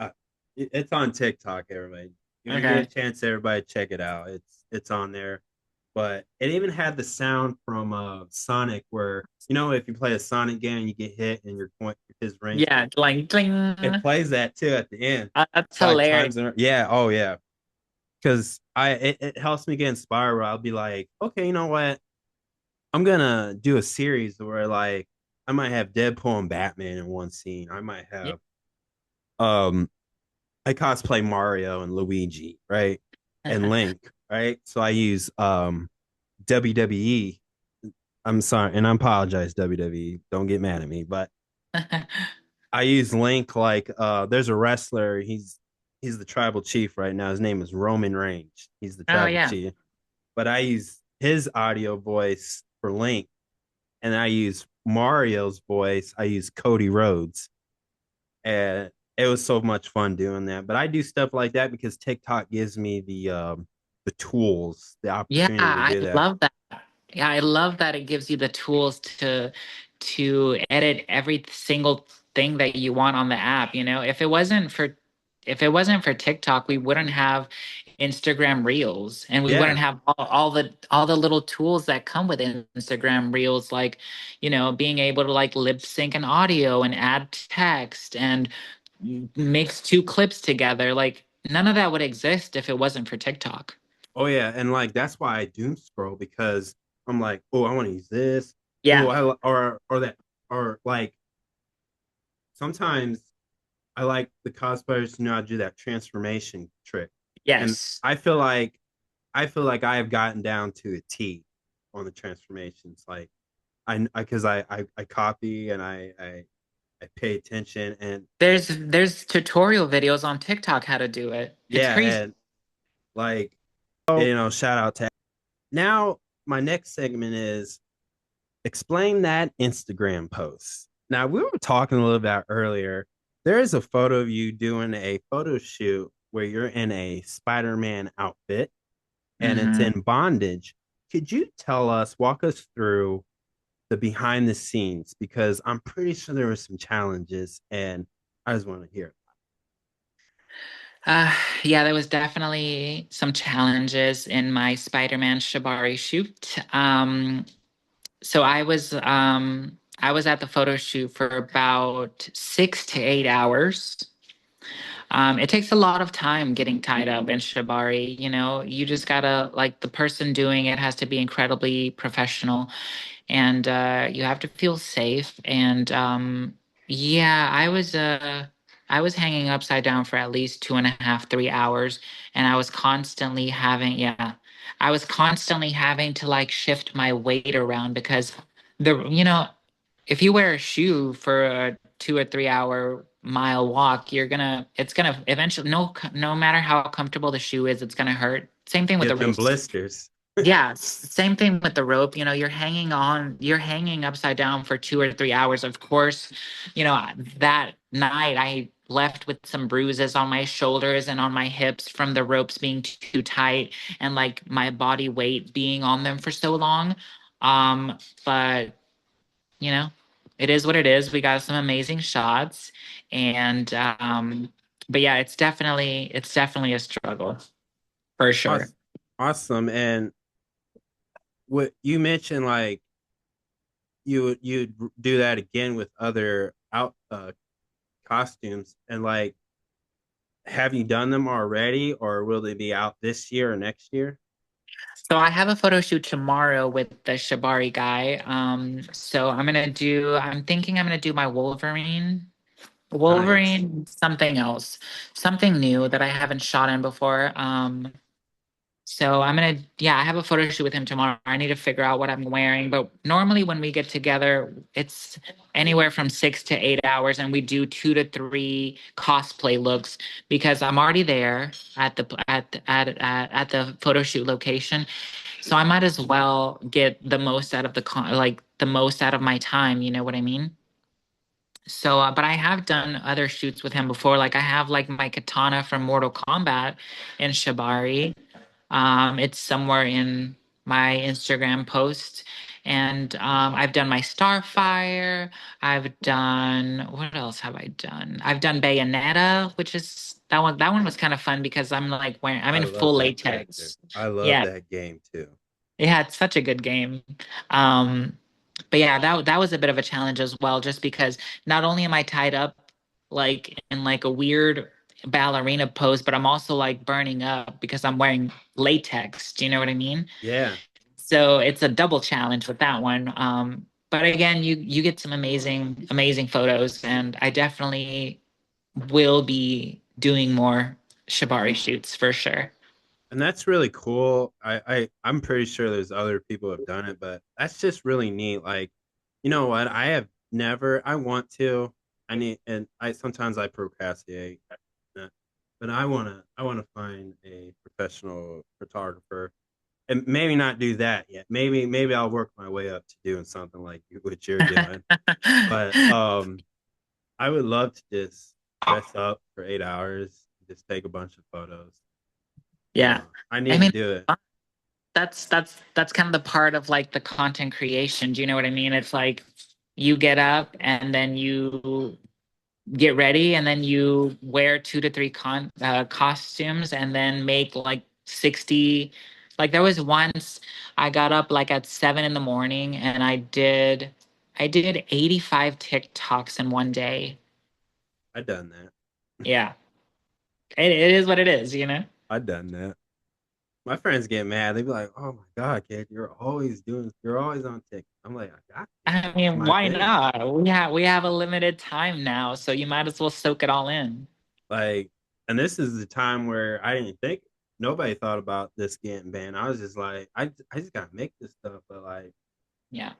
it's on TikTok. Everybody, when you get a Okay. chance, everybody check it out. It's on there, but it even had the sound from Sonic, where you know if you play a Sonic game and you get hit and your point his range, Yeah. Like, it ding. plays that too at the end That's five hilarious. times. Yeah, oh yeah, because it helps me get inspired. Where I'll be like, okay, you know what, I'm gonna do a series where like I might have Deadpool and Batman in one scene. I might Yeah. have um I cosplay Mario and Luigi, right? And Link, right? So I use WWE. I'm sorry, and I apologize, WWE. Don't get mad at me, but I use Link like there's a wrestler, he's the tribal chief right now. His name is Roman Reigns. He's the Oh tribal yeah. chief. But I use his audio voice for Link, and I use Mario's voice. I use Cody Rhodes. And it was so much fun doing that. But I do stuff like that because TikTok gives me the tools, the Yeah, opportunity to I do that. love that. Yeah, I love that it gives you the tools to edit every single thing that you want on the app, you know? If it wasn't for TikTok, we wouldn't have Instagram Reels, and we wouldn't Yeah. have all the little tools that come with Instagram Reels, like, being able to like lip sync an audio and add text and mix two clips together. Like none of that would exist if it wasn't for TikTok. Oh yeah. And like that's why I doom scroll because I'm like, oh, I want to use this. Oh, Yeah. or that or like sometimes I like the cosplayers to know how to do that transformation trick. And Yes. I feel like I have gotten down to a T on the transformations. Like because I copy and I pay attention and There's tutorial videos on TikTok how to do it. It's yeah, crazy. and like shout out to now my next segment is explain that Instagram post. Now we were talking a little bit earlier. There is a photo of you doing a photo shoot where you're in a Spider-Man outfit and it's Hmm. in bondage. Could you walk us through the behind the scenes? Because I'm pretty sure there were some challenges and I just want to hear. Uh, yeah, there was definitely some challenges in my Spider-Man Shibari shoot. So I was at the photo shoot for about 6 to 8 hours. It takes a lot of time getting tied up in Shibari. You just gotta, like, the person doing it has to be incredibly professional, and you have to feel safe. And yeah, I was hanging upside down for at least 2.5, 3 hours, and I was constantly having to like shift my weight around because the you know if you wear a shoe for a 2 or 3 hour mile walk, it's gonna eventually, no matter how comfortable the shoe is, it's gonna hurt. Same thing with the Get them rope. blisters. Yeah, same thing with the rope. You're hanging upside down for 2 or 3 hours. Of course, that night I left with some bruises on my shoulders and on my hips from the ropes being too tight and like my body weight being on them for so long. But you know, it is what it is. We got some amazing shots, and but yeah, it's definitely a struggle for sure. Awesome. Awesome. And what you mentioned, like you'd do that again with other out costumes, and like, have you done them already, or will they be out this year or next year? So I have a photo shoot tomorrow with the Shibari guy. So I'm thinking I'm gonna do my Wolverine. Nice. Something else, something new that I haven't shot in before. So yeah, I have a photo shoot with him tomorrow. I need to figure out what I'm wearing. But normally when we get together, it's anywhere from 6 to 8 hours, and we do 2 to 3 cosplay looks because I'm already there at the photo shoot location. So I might as well get the most out of the most out of my time. You know what I mean? So, but I have done other shoots with him before. Like I have like my katana from Mortal Kombat in Shibari. It's somewhere in my Instagram post. And I've done my Starfire. I've done, what else have I done? I've done Bayonetta, which is that one. That one was kind of fun because I'm I in love full that character. latex. I love Yeah, that game too. yeah, it's such a good game. Um, but yeah, that was a bit of a challenge as well, just because not only am I tied up like in like a weird ballerina pose, but I'm also like burning up because I'm wearing latex. Do you know what I mean? Yeah. So it's a double challenge with that one. But again, you get some amazing photos, and I definitely will be doing more shibari shoots for sure. And that's really cool. I'm pretty sure there's other people who have done it, but that's just really neat. Like, you know what? I have never. I want to. I need, and I sometimes I procrastinate, but I wanna find a professional photographer, and maybe not do that yet. Maybe I'll work my way up to doing something like what you're doing. But I would love to just dress up for 8 hours, just take a bunch of photos. Yeah. I I need to mean, do it. that's kind of the part of like the content creation. Do you know what I mean? It's like you get up and then you get ready and then you wear 2 to 3 costumes and then make like 60. Like there was once I got up like at 7 in the morning and I did 85 TikToks in one day. I done that. Yeah. It is what it is, you know? I done that. My friends get mad. They be like, "Oh my god, kid, you're always on TikTok." I'm like, "I got to. I It's mean, my why thing." not? We have a limited time now, so you might as well soak it all in. Like, and this is the time where I didn't think nobody thought about this getting banned. I was just like, I just gotta make this stuff, but like, Yeah.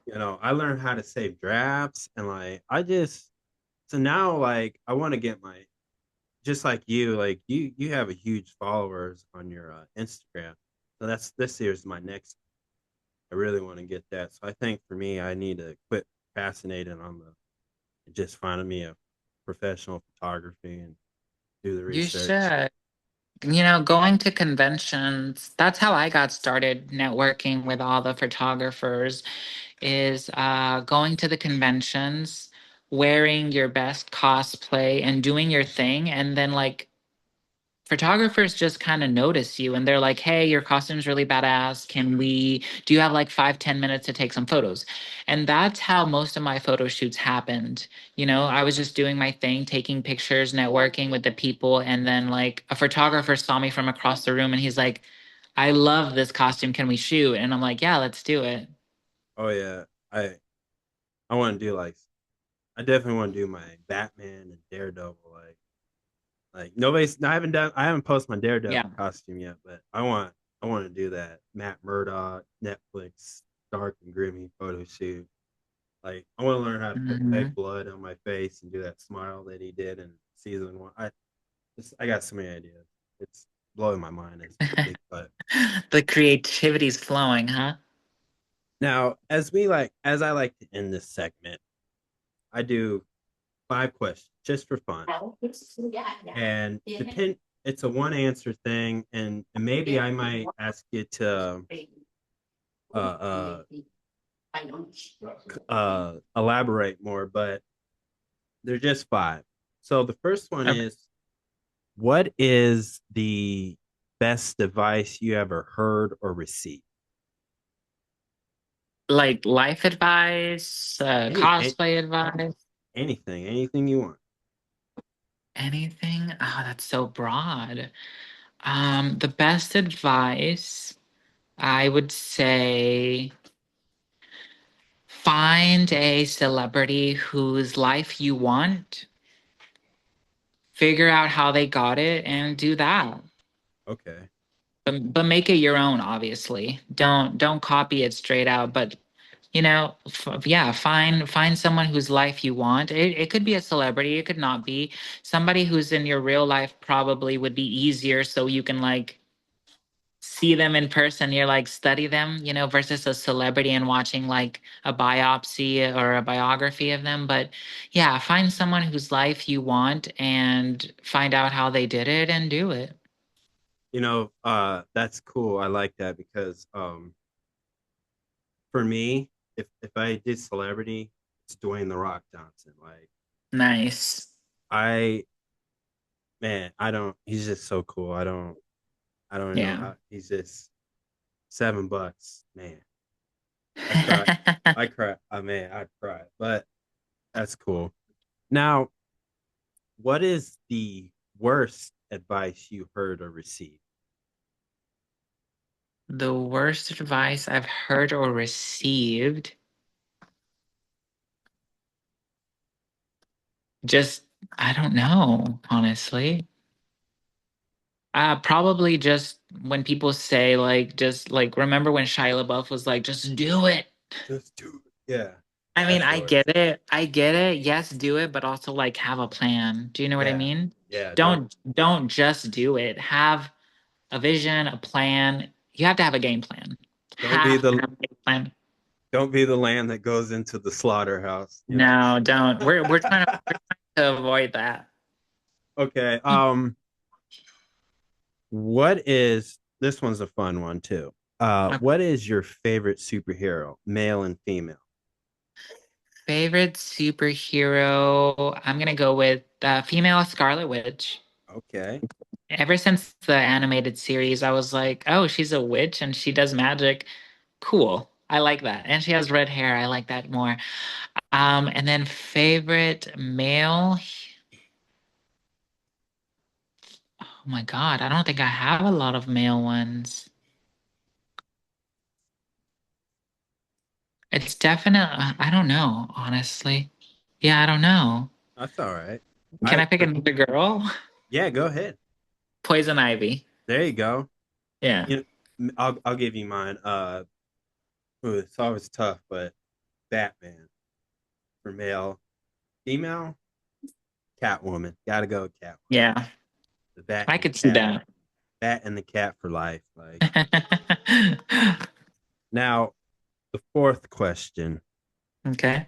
I learned how to save drafts, and like, I just so now like I want to get my just like you, like you have a huge followers on your Instagram. So that's this year's my next. I really want to get that. So I think for me, I need to quit fascinating on the just finding me a professional photography and do the You research. should. Going to conventions, that's how I got started networking with all the photographers, is going to the conventions, wearing your best cosplay and doing your thing. And then, like, photographers just kind of notice you and they're like, hey, your costume's really badass. Do you have like 5, 10 minutes to take some photos? And that's how most of my photo shoots happened. I was just doing my thing, taking pictures, networking with the people. And then like a photographer saw me from across the room and he's like, I love this costume. Can we shoot? And I'm like, yeah, let's do it. Oh yeah, I I want to do like I definitely want to do my Batman and Daredevil I haven't posted my Daredevil Yeah. costume yet, but I want to do that Matt Murdock Netflix dark and gritty photo shoot. Like I want to learn how to put fake Mhm. blood on my face and do that smile that he did in season 1. I got so many ideas. It's blowing my mind as a big cut. The creativity's flowing, huh? Now, as I like to end this segment, I do 5 questions just for fun, and depend. It's a one answer thing, and maybe I might ask you to uh, uh, elaborate more, but they're just five. So the first one Okay. is, what is the best advice you ever heard or received? Like life advice, Any, cosplay advice. anything you want. Anything? Oh, that's so broad. The best advice I would say find a celebrity whose life you want, figure out how they got it, and do that. Okay. But make it your own, obviously. Don't copy it straight out, but yeah, find someone whose life you want. It could be a celebrity, it could not be. Somebody who's in your real life probably would be easier so you can like see them in person, you're like study them, versus a celebrity and watching like a biopsy or a biography of them. But yeah, find someone whose life you want and find out how they did it and do it. That's cool. I like that because for me, if I did celebrity, it's Dwayne the Rock Johnson. Like Nice. I man, I don't he's just so cool. I don't know Yeah. how he's just $7. Man, I cry. I cry. I mean, I cry. But that's cool. Now, what is the worst advice you heard or received? The worst advice I've heard or received, just I don't know, honestly. Probably just when people say like, just like, remember when Shia LaBeouf was like, just do it. Just do it. Yeah, I mean, that's I yours. get it. I get it. Yes, do it, but also like have a plan. Do you know what I Yeah, mean? yeah. Don't just do it. Have a vision, a plan. You have to have a game plan. Don't be Have to the have a game plan. don't be the lamb that goes into the slaughterhouse. You know. No, don't. We're trying to avoid that. Okay. What is this one's a fun one too. Okay. What is your favorite superhero, male and female? Favorite superhero? I'm gonna go with female Scarlet Witch. Okay. Ever since the animated series, I was like, oh, she's a witch and she does magic. Cool. I like that. And she has red hair. I like that more. And then favorite male. Oh my God, I don't think I have a lot of male ones. It's definitely, I don't know, honestly. Yeah, I don't know. That's all right. Can I I pick another girl? Yeah, go ahead. Poison Ivy. There you go. Yeah. You know, I'll give you mine. It's always tough, but Batman for male, female, Catwoman. Gotta go with Catwoman. Yeah. The bat I and the could see cat, that. bat and the cat for life. Like now, the fourth question: Okay.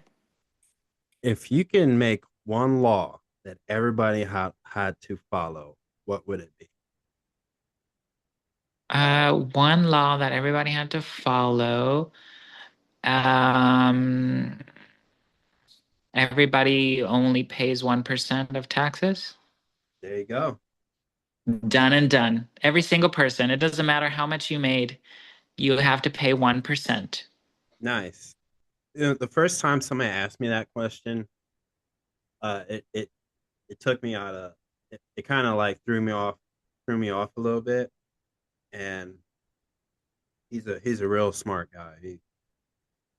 if you can make one law that everybody had to follow, what would it be? One law that everybody had to follow. Um, Everybody only pays 1% of taxes. There you go. Done and done. Every single person. It doesn't matter how much you made, you have to pay 1%. Nice. You know, the first time somebody asked me that question, it took me out of it kind of like threw me off a little bit. And he's a real smart guy.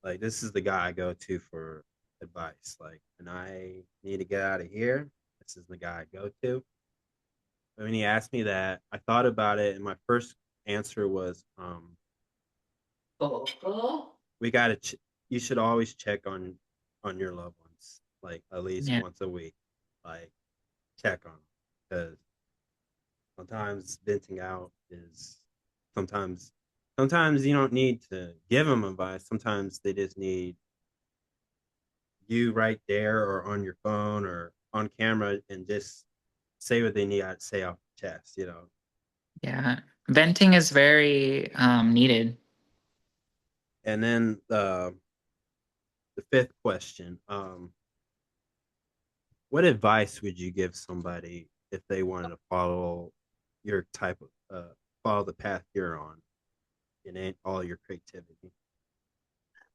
Like this is the guy I go to for advice. Like when I need to get out of here, this is the guy I go to. But when he asked me that, I thought about it, and my first answer was, we gotta. You should always check on your loved ones, like at least Yeah. once a week. Like check on them because sometimes venting out is sometimes sometimes you don't need to give them advice. Sometimes they just need you right there or on your phone or on camera and just say what they need to say off the chest, you know. Yeah. Venting is very needed. And then the fifth question, what advice would you give somebody if they wanted to follow your type of follow the path you're on in all your creativity?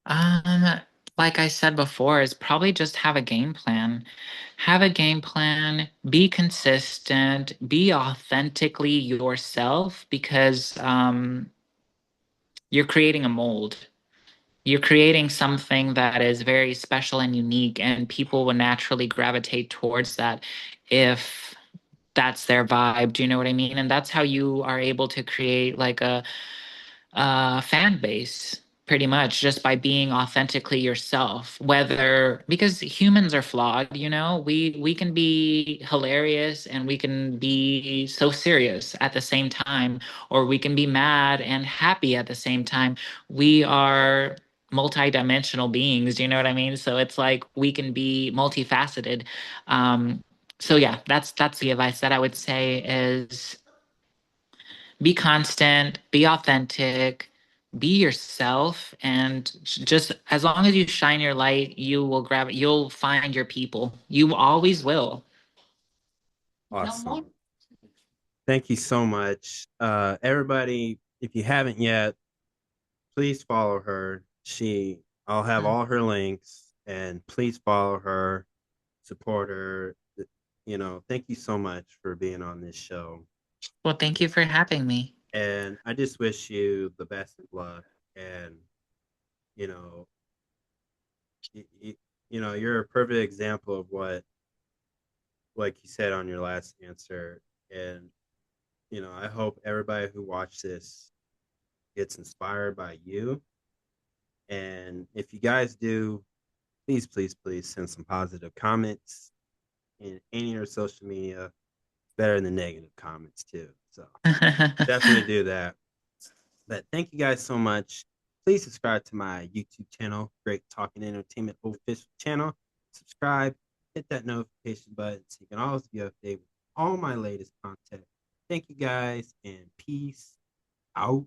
Um, like I said before, is probably just have a game plan. Have a game plan, be consistent, be authentically yourself because you're creating a mold. You're creating something that is very special and unique, and people will naturally gravitate towards that if that's their vibe. Do you know what I mean? And that's how you are able to create like a fan base pretty much just by being authentically yourself, whether because humans are flawed, you know, we can be hilarious and we can be so serious at the same time, or we can be mad and happy at the same time. We are multi-dimensional beings, do you know what I mean? So it's like we can be multifaceted. So yeah, that's the advice that I would say is be constant, be authentic, be yourself, and just as long as you shine your light, you'll find your people. You always will. Awesome. Thank you so much. Everybody, if you haven't yet, please follow her. I'll have all her links, and please follow her, support her. You know, thank you so much for being on this show. Well, thank you for having me. And I just wish you the best of luck. And, you know, you, you know, you're a perfect example of what, like you said on your last answer. And I hope everybody who watched this gets inspired by you. And if you guys do, please, please, please send some positive comments in any of your social media. Better than negative comments too. So definitely do that. But thank you guys so much. Please subscribe to my YouTube channel, Great Talking Entertainment official channel. Subscribe, hit that notification button so you can always be updated with all my latest content. Thank you guys and peace out.